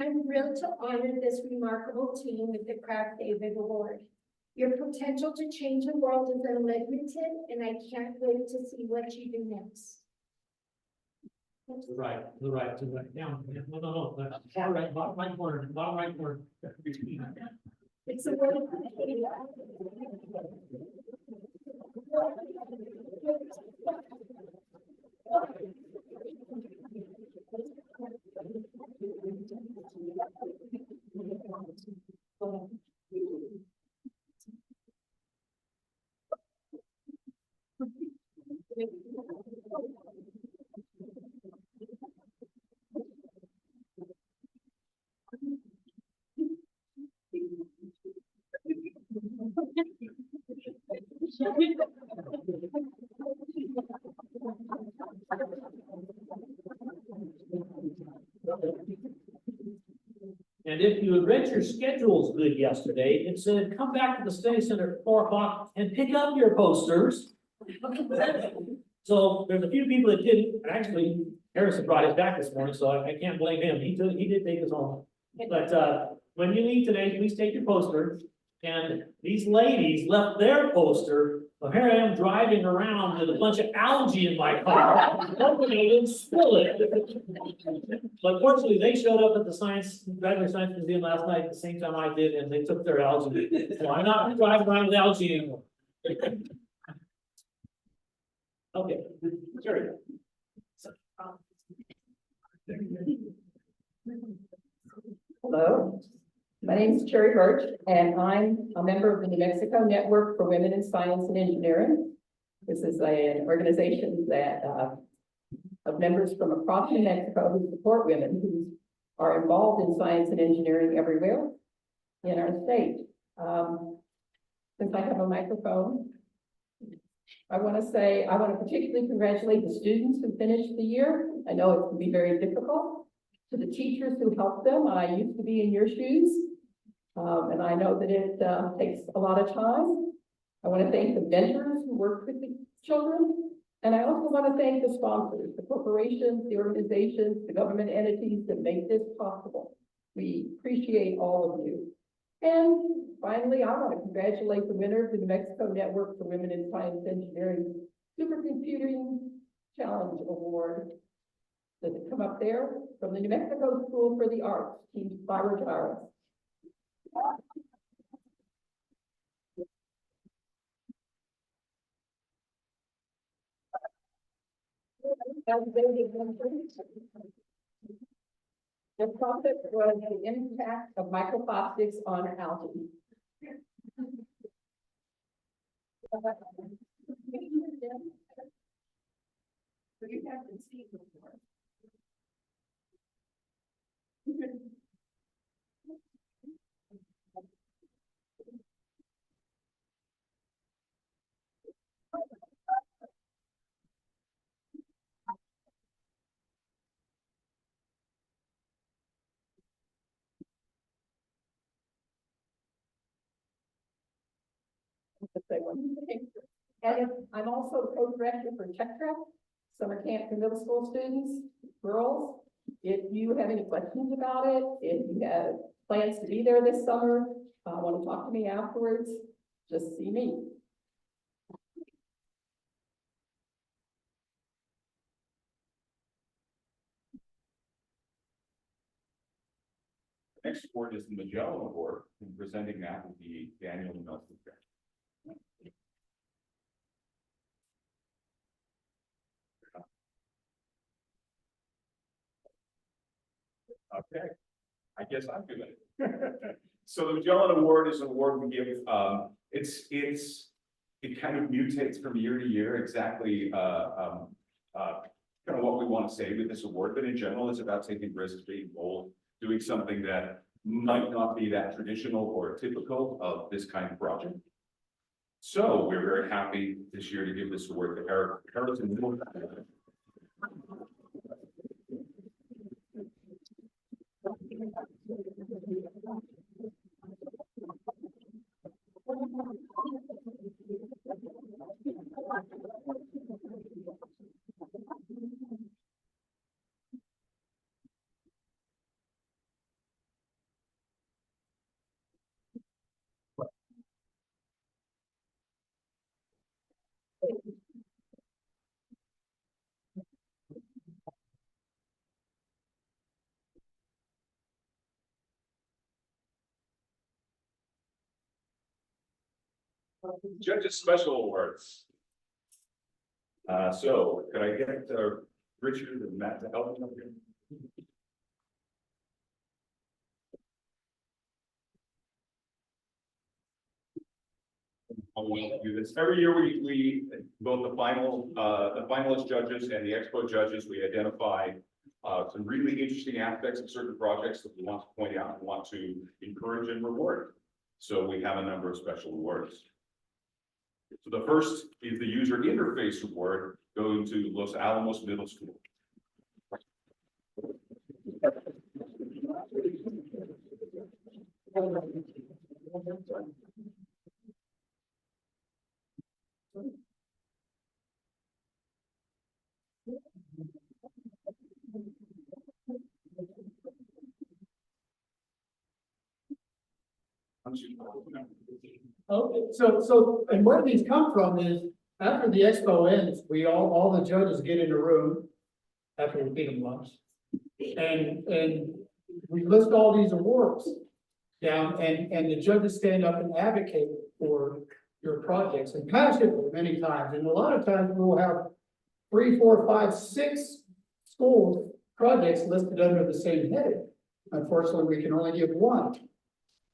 I'm thrilled to honor this remarkable team with the Craft David Award. Your potential to change the world is unlimited, and I can't wait to see what you do next. Right, to the right, down. No. Far right, bottom right corner, bottom right corner. It's a word. And if you had read your schedules good yesterday, it said, come back to the study center at 4 o'clock and pick up your posters. So there's a few people that didn't, and actually Harrison brought his back this morning, so I can't blame him. He did take his home. But when you leave today, please take your poster. And these ladies left their poster. So here I am driving around with a bunch of algae in my car. Hoping I didn't spill it. But fortunately, they showed up at the Graduate Science Museum last night at the same time I did, and they took their algae. So I'm not driving around with algae anymore. Okay, Jerry. Hello, my name is Cherry Birch, and I'm a member of the New Mexico Network for Women in Science and Engineering. This is an organization that of members from across New Mexico who support women who are involved in science and engineering everywhere in our state. Since I have a microphone, I want to particularly congratulate the students who finished the year. I know it can be very difficult. To the teachers who helped them, I used to be in your shoes, and I know that it takes a lot of time. I want to thank the mentors who worked with the children, and I also want to thank the sponsors, the corporations, the organizations, the government entities that make this possible. We appreciate all of you. And finally, I want to congratulate the winner of the New Mexico Network for Women in Science Engineering Supercomputing Challenge Award. Does it come up there? From the New Mexico School for the Arts, Team Spiral Towers. The topic was the impact of microplastics on algae. say one thing. And I'm also co-director for Tech Trek, summer camp for middle school students, girls. If you have any questions about it, if you have plans to be there this summer, want to talk to me afterwards, just see me. Next award is the Magellan Award, and presenting that will be Daniel Nelson. Okay, I guess I'm doing it. So the Magellan Award is an award we give, it kind of mutates from year to year, exactly, kind of what we want to say with this award, but in general, it's about taking risks, being bold, doing something that might not be that traditional or typical of this kind of project. So we're very happy this year to give this award to Eric Harrison. Judges Special Awards. So could I get Richard and Matt to help me up here? We'll do this every year. We both the finalist judges and the expo judges, we identify some really interesting aspects of certain projects that we want to point out and want to encourage and reward. So we have a number of special awards. So the first is the User Interface Award going to Los Alamos Middle School. Okay, so, and where these come from is, after the expo ends, all the judges get in a room after we feed them lunch. And we list all these awards down, and the judges stand up and advocate for your projects, and passionately many times, and a lot of times we'll have 3, 4, 5, 6 school projects listed under the same heading. Unfortunately, we can only give one.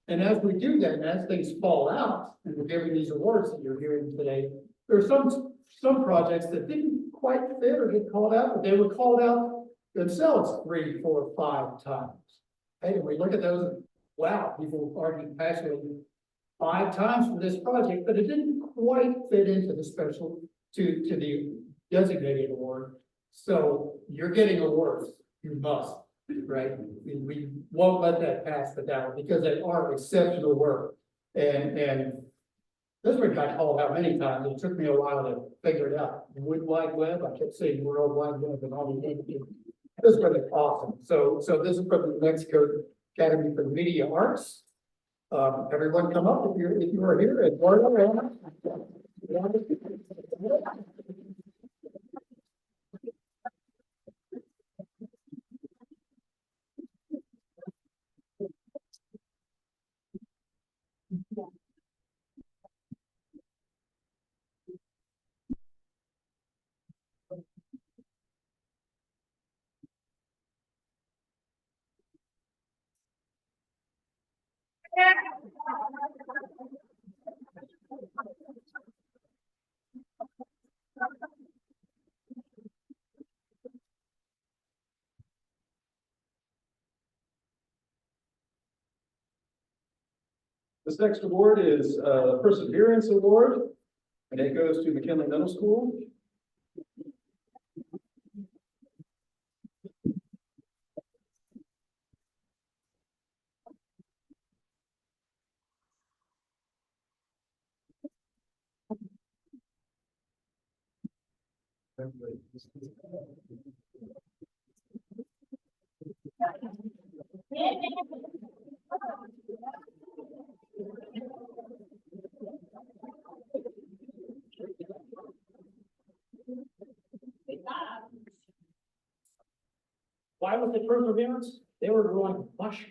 And as we do that, and as things fall out, and we're giving these awards that you're hearing today, there are some projects that didn't quite fit or get called out, but they were called out themselves 3, 4, 5 times. Hey, and we look at those, and wow, people arguing passionately 5 times for this project, but it didn't quite fit into the special, to the designated award. So you're getting awards, you must. Right? We won't let that pass the down because they are exceptional work. And this one got called out many times. It took me a while to figure it out. The Wood Wide Web, I kept saying World Wide Web and all these things. This one is awesome. So this is from the New Mexico Academy for Media Arts. Everyone come up if you are here at This next award is Perseverance Award, and it goes to McKinley Middle School. Why was it perseverance? They were growing mush.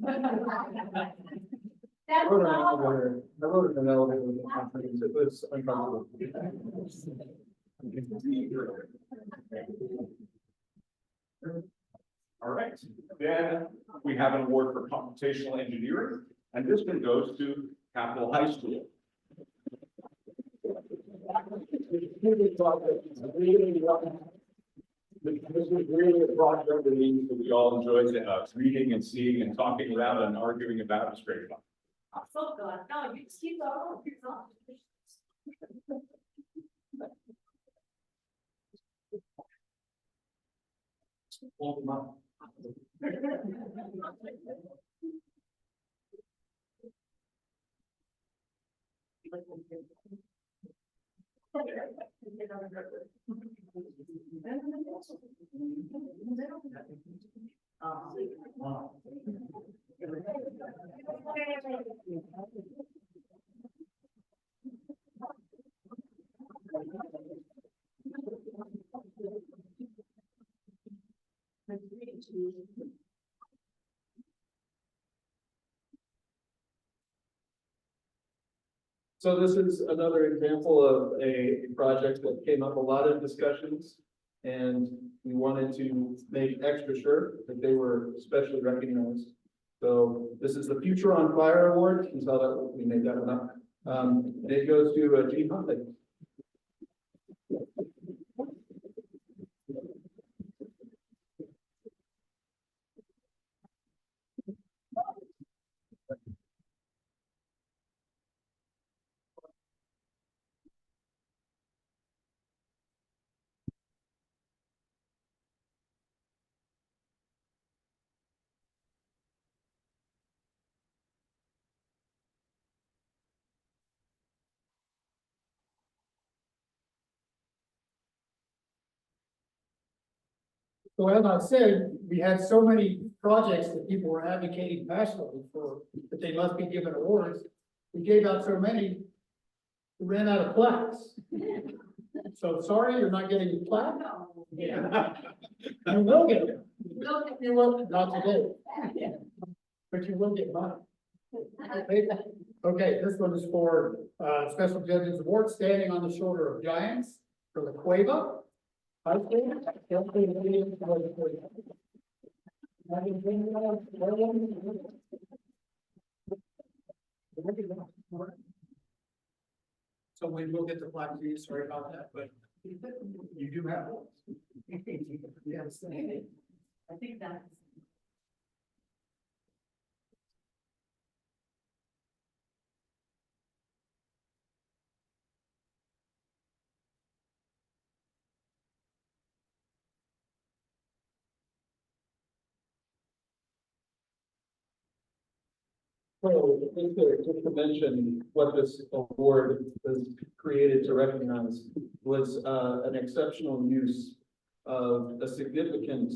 I wrote an elevator, I wrote an elevator with the companies, it was uncomfortable. All right, then we have an award for computational engineering, and this one goes to Capitol High School. This was really a project that we all enjoyed reading and seeing and talking about and arguing about. It was great fun. So good. No, you just keep going. Hold them up. So this is another example of a project that came up a lot of discussions. And we wanted to make extra sure that they were especially recognized. So this is the Future on Fire Award. You saw that we made that one up. It goes to G. Huntley. So as I said, we had so many projects that people were advocating passionately for, that they must be given awards. We gave out so many, we ran out of plaques. So sorry, you're not getting a plaque. Yeah. You will get them. You will, not today. But you will get mine. Okay, this one is for Special Judges Award, Standing on the Shoulder of Giants for the Cueva. High school. So we will get the plaque to you, sorry about that, but you do have one. Yes. I think that's. So just to mention what this award was created to recognize was an exceptional use of a significant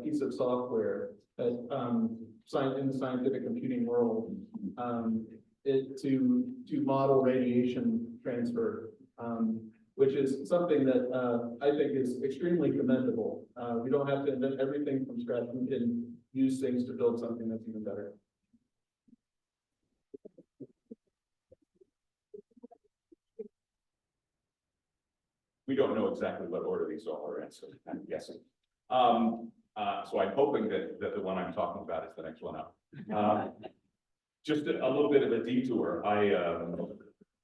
piece of software that in the scientific computing world to model radiation transfer, which is something that I think is extremely commendable. We don't have to invent everything from scratch. We can use things to build something that's even better. We don't know exactly what order these all are in, so I'm guessing. So I'm hoping that the one I'm talking about is the next one up. Just a little bit of a detour. I,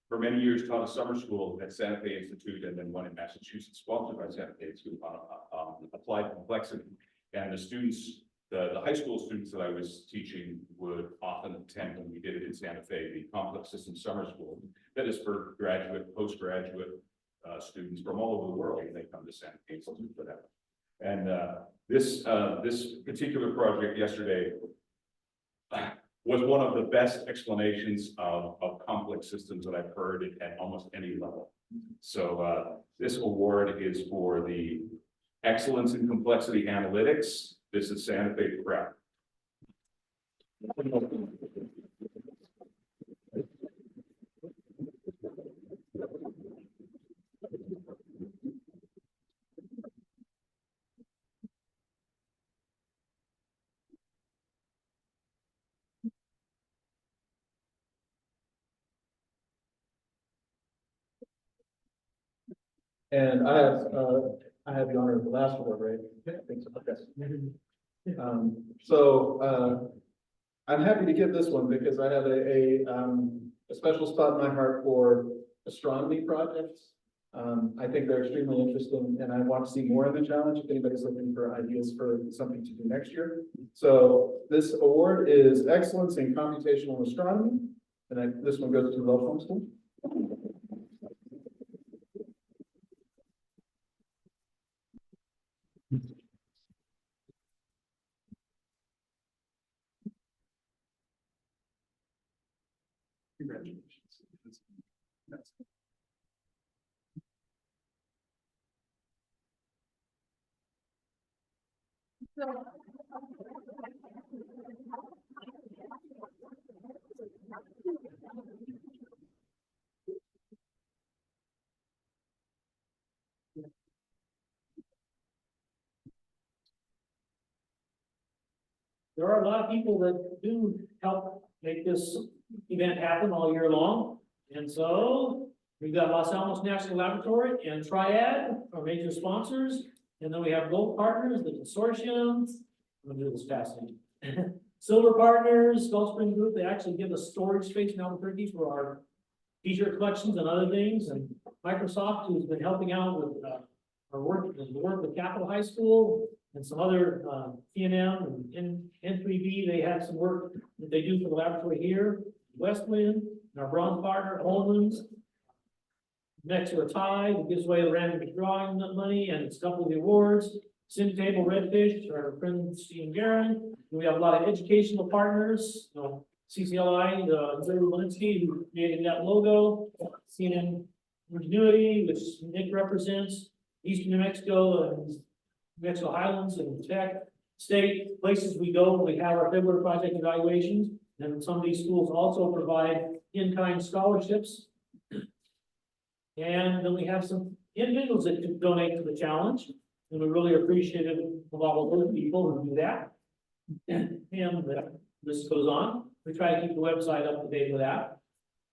for many years, taught a summer school at Santa Fe Institute and then one in Massachusetts, sponsored by Santa Fe Institute on applied complexity. And the students, the high school students that I was teaching would often attend, when we did it in Santa Fe, the complex system summer school. That is for graduate, postgraduate students from all over the world, and they come to Santa Fe Institute for that. And this particular project yesterday, was one of the best explanations of complex systems that I've heard at almost any level. So this award is for the excellence in complexity analytics. This is Santa Fe Prep. And I have the honor of the last award, right? I think so, okay. I'm happy to give this one because I have a special spot in my heart for astronomy projects. I think they're extremely interesting and I want to see more of the challenge if anybody's looking for ideas for something to do next year. So this award is Excellence in Computational Astronomy. And this one goes to the Love School. Congratulations. There are a lot of people that do help make this event happen all year long. And so we've got Los Alamos National Laboratory and Triad, our major sponsors. And then we have Gold Partners, the consortium. I'm gonna do this fast. Silver Partners, Gulf Spring Group, they actually give us storage space in Albuquerque for our t-shirt collections and other things. And Microsoft, who's been helping out with our work with Capitol High School and some other T&M and N3B, they have some work that they do for the laboratory here. Westwind, and our bronze partner, Holman's. Next to a tie, that gives away the random drawing money and it's a couple of the awards. Sim Table Redfish, our friend Steve Guerin. We have a lot of educational partners, you know, CCLI, Larry Walensky, who created that logo. CNN Ingenuity, which Nick represents, Eastern New Mexico and New Mexico Highlands and Tech State, places we go when we have our February project evaluations. And some of these schools also provide in-kind scholarships. And then we have some individuals that can donate to the challenge. And we're really appreciative of all of those people who do that. And this goes on. We try to keep the website up to date with that.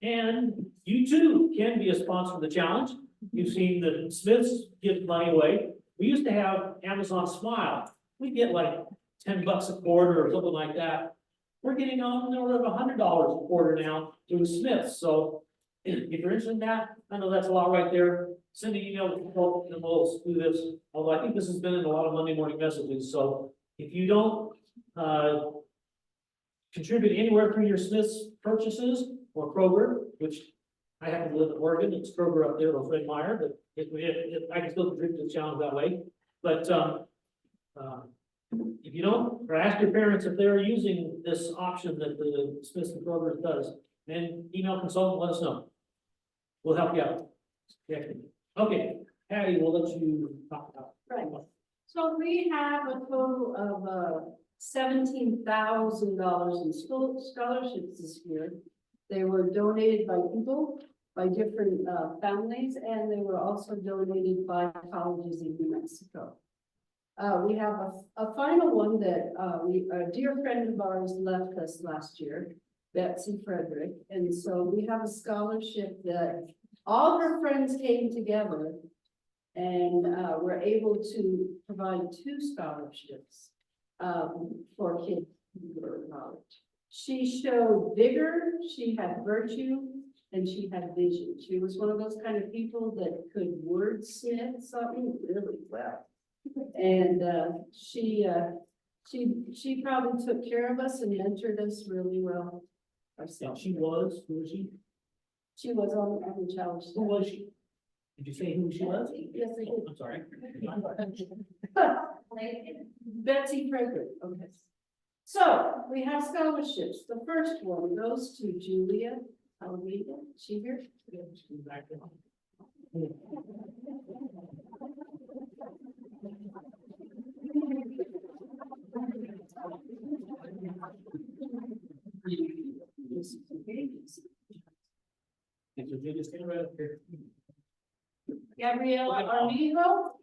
And you too can be a sponsor of the challenge. You've seen the Smiths give money away. We used to have Amazon Smile. We get like 10 bucks a quarter or something like that. We're getting on the order of $100 a quarter now through Smiths. So if you're interested in that, I know that's a lot right there. Send an email to people and we'll do this. Although I think this has been in a lot of Monday morning messages. So if you don't contribute anywhere through your Smiths purchases or Kroger, which I happen to live in Oregon, it's Kroger up there with Fred Meyer, but I can still contribute to the challenge that way. But if you don't, or ask your parents if they're using this option that the Smiths and Kroger does, then email consultant, let us know. We'll help you out. Okay, Patty, we'll let you talk about. Right. So we have a total of $17,000 in school scholarships this year. They were donated by people, by different families, and they were also donated by colleges in New Mexico. We have a final one that a dear friend of ours left us last year, Betsy Frederick, and so we have a scholarship that all her friends came together and were able to provide 2 scholarships for kids who were in college. She showed vigor, she had virtue, and she had vision. She was one of those kind of people that could wordsmith something really well. And she probably took care of us and mentored us really well herself. She was, who was she? She was on the challenge. Who was she? Did you say who she was? Yes, I did. I'm sorry. Betsy Frederick, okay. So we have scholarships. The first one goes to Julia Almeida. She here? Gabriela Armijo.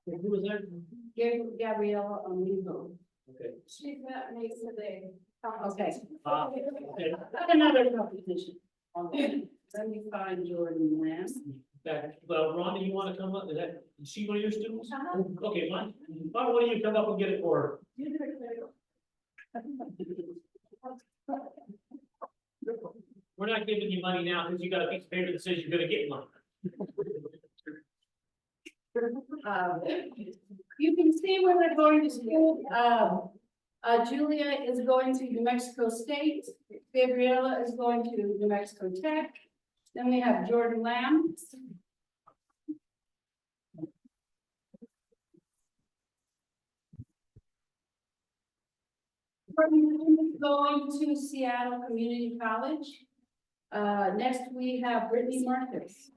Who was that? Gabriela Armijo. Okay. She's not made today. Okay. Okay. Another competition. Let me find Jordan Lamb. Back, well, Rhonda, you wanna come up, is she one of your students? Uh-huh. Okay, fine. Why don't you come up and get it for her? We're not giving you money now, because you got a piece of paper that says you're gonna get money. You can see where they're going to school. Julia is going to New Mexico State. Gabriela is going to New Mexico Tech. Then we have Jordan Lamb. Jordan is going to Seattle Community College. Next we have Brittany Marcus.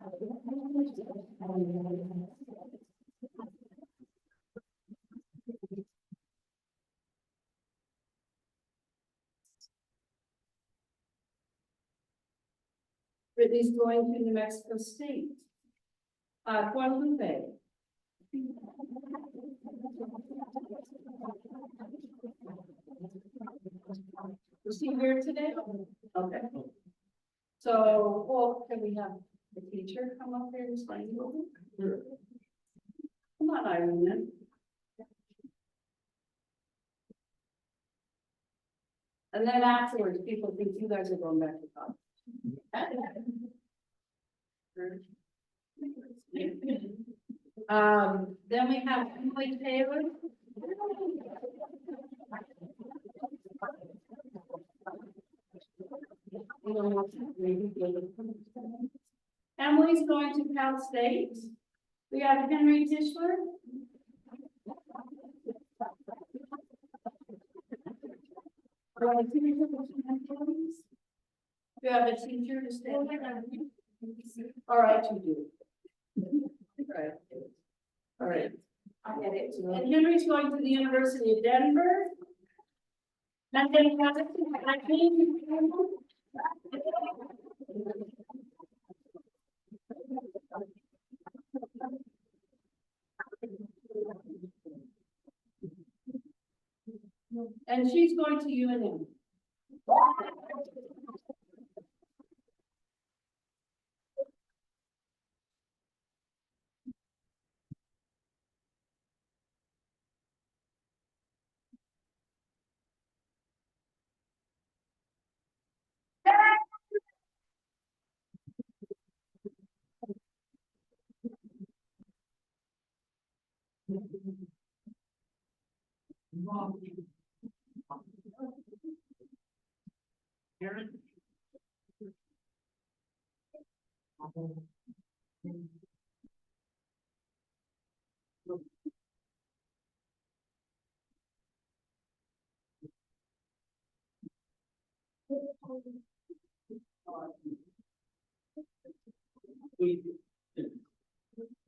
Brittany's going to New Mexico State. Guadalupe. Is she here today? Okay. So, well, can we have the teacher come up here and explain to them? Come on, Irene. And then afterwards, people think you guys are going back to college. Then we have Emily Taylor. Emily's going to Cal State. We have Henry Tischler. Do you have a teacher to stay? All right, you do. Right. All right. I get it. And Henry's going to the University of Denver. And then we have and she's going to UNM. Karen?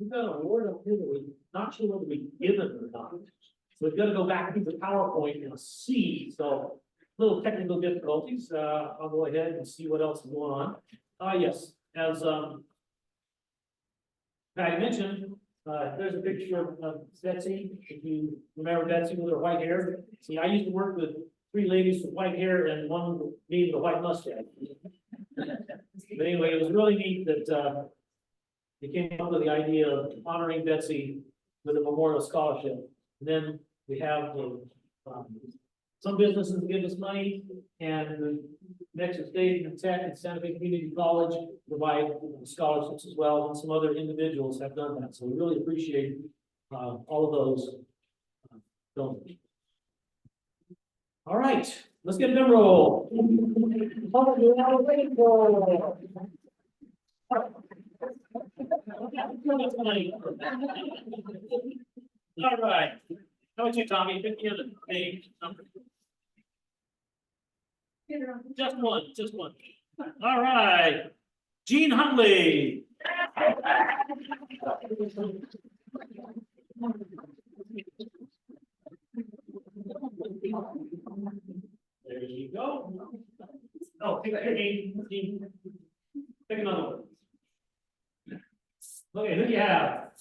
We've got an award up here that we're not sure whether we give it or not. So we've got to go back through the PowerPoint and see, so little technical difficulties, I'll go ahead and see what else is going on. Yes, as, Patty mentioned, there's a picture of Betsy, if you remember Betsy with her white hair. See, I used to work with 3 ladies with white hair and one me with a white mustache. But anyway, it was really neat that, they came up with the idea of honoring Betsy with a memorial scholarship. And then we have the, some businesses give us money, and the Mexico State and Tech and Santa Fe Community College provide scholarships as well, and some other individuals have done that. So we really appreciate all of those. All right, let's get a drum roll. All right. How about you, Tommy? Pick the other name. Just one, just one. All right. Gene Huntley. There you go. Oh, pick your name. Gene. Pick another one. Okay, who do you have?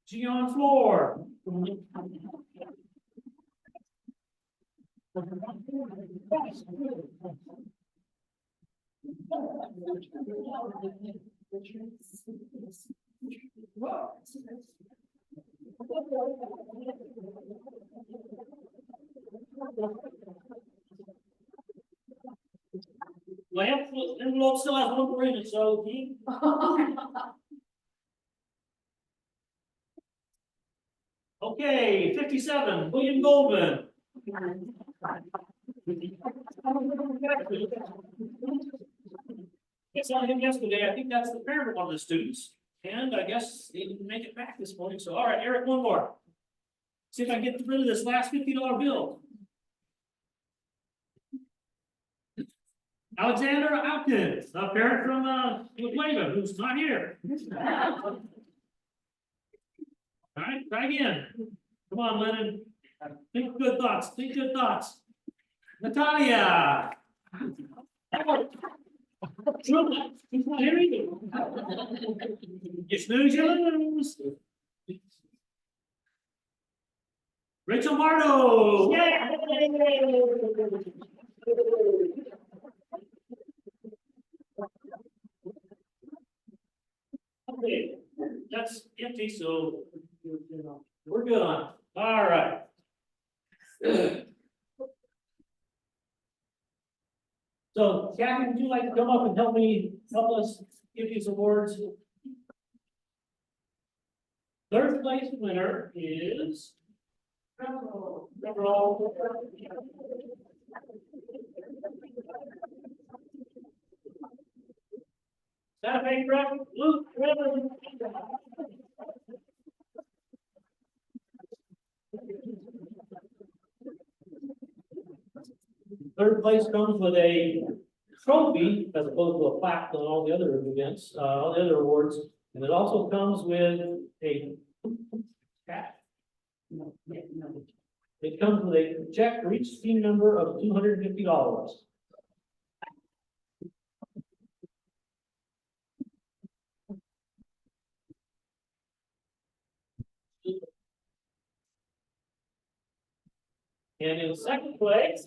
Gion Floor. Well, envelope still has one more in it, so. Okay, 57, William Goldman. I saw him yesterday. I think that's the parent of one of the students. And I guess they didn't make it back this morning. So, all right, Eric, one more. See if I can get rid of this last $50 bill. Alexander Alkins, a parent from LaQuava, who's not here. All right, try again. Come on, Lennon. Think good thoughts. Think good thoughts. Natalia. He's not here either. You snooze, you lose. Rachel Mardo. Yay! Okay, that's empty, so we're good on it. All right. So, Kathy, would you like to come up and help us give these awards? Third place winner is. Santa Fe Prep, Luke Ribbon. Third place comes with a trophy as opposed to a plaque on all the other events, all the other awards. And it also comes with a check. It comes with a check for each team member of $250. And in second place,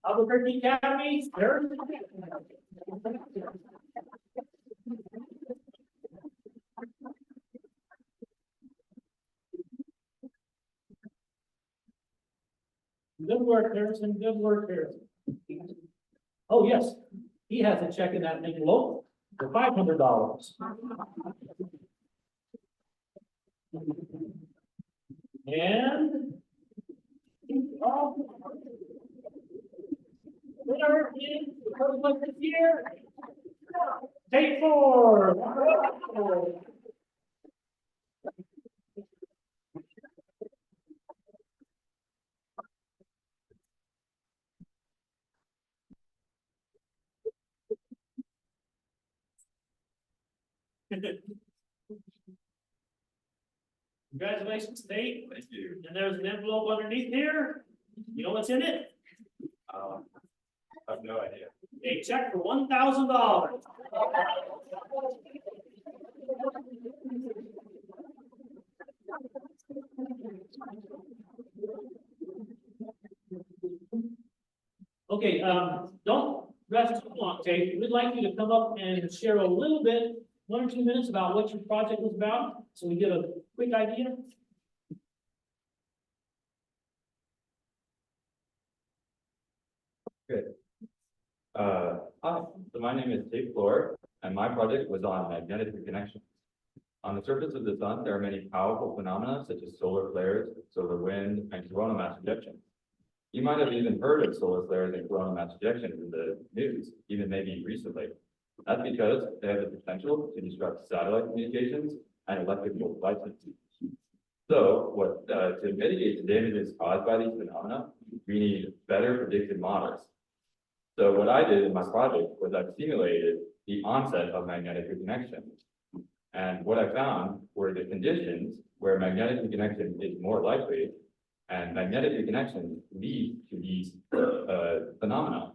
Albuquerque Academy, third. Good work, Harrison. Good work, Harrison. Oh, yes, he has a check in that envelope for $500. And winner is the first one this year. Take 4. Congratulations, Nate. Thank you. And there's an envelope underneath here. You know what's in it? I have no idea. A check for $1,000. Okay, don't rest too long, okay? We'd like you to come up and share a little bit, 1 or 2 minutes about what your project was about, so we get a quick idea. Good. Hi, so my name is Dave Floor, and my project was on magnetic reconnection. On the surface of the sun, there are many powerful phenomena such as solar flares, solar wind, and coronal mass ejection. You might have even heard of solar flares and coronal mass ejections in the news, even maybe recently. That's because they have the potential to disrupt satellite communications and electrical devices. So what, to mitigate the damages caused by these phenomena, we need better predictive models. So what I did in my project was I simulated the onset of magnetic reconnection. And what I found were the conditions where magnetic reconnection is more likely, and magnetic reconnection leads to these phenomena.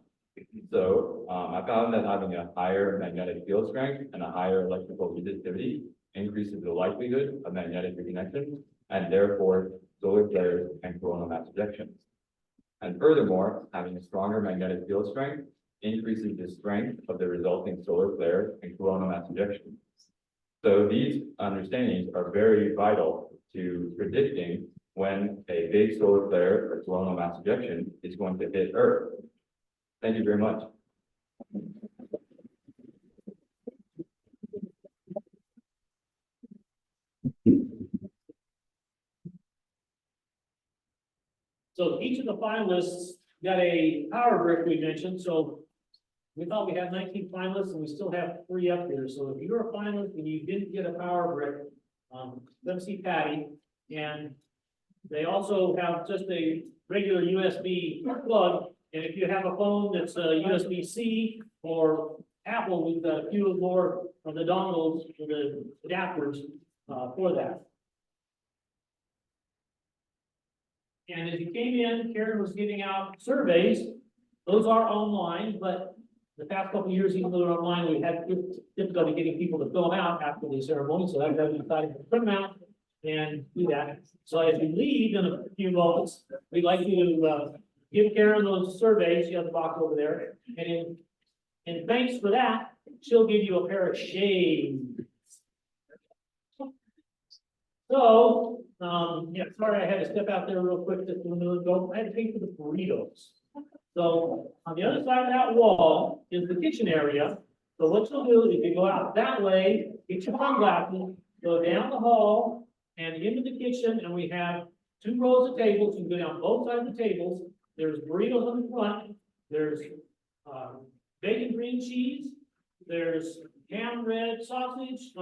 So I found that having a higher magnetic field strength and a higher electrical resistivity increases the likelihood of magnetic reconnection, and therefore solar flares and coronal mass ejections. And furthermore, having a stronger magnetic field strength increases the strength of the resulting solar flare and coronal mass ejection. So these understandings are very vital to predicting when a big solar flare or coronal mass ejection is going to hit Earth. Thank you very much. So each of the finalists got a power brick we mentioned, so we thought we had 19 finalists and we still have 3 up here. So if you're a finalist and you didn't get a power brick, come see Patty. And they also have just a regular USB plug. And if you have a phone that's USB-C or Apple, we've got a few more of the dongles or the adapters for that. And as you came in, Karen was giving out surveys. Those are online, but the past couple of years, even though they're online, we had difficulty getting people to fill them out after the ceremony. So that's why we decided to print them out and do that. So as we leave in a few moments, we'd like you to give Karen those surveys. She has a box over there. And in thanks for that, she'll give you a pair of shades. So, yeah, sorry, I had to step out there real quick just a minute ago. I had to pay for the burritos. So on the other side of that wall is the kitchen area. So what you'll do is you go out that way, get your sunglasses, go down the hall and into the kitchen, and we have 2 rows of tables. You can go down both sides of the tables. There's burritos on the front. There's bacon green cheese. There's ham red sausage,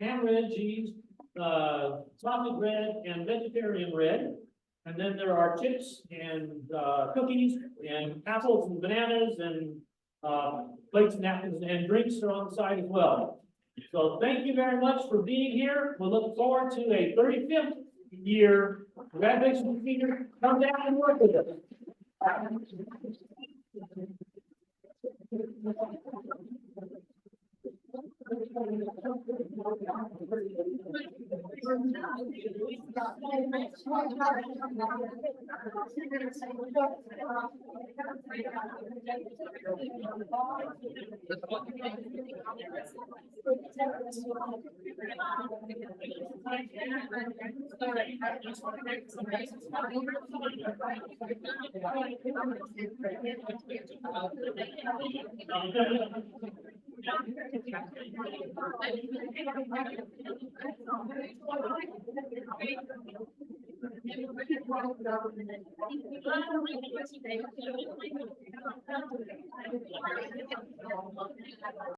ham red cheese, sausage red, and vegetarian red. And then there are chips and cookies and apples and bananas and plates and napkins, and drinks are on the side as well. So thank you very much for being here. We look forward to a 35th year graduation senior. Come down and work with us.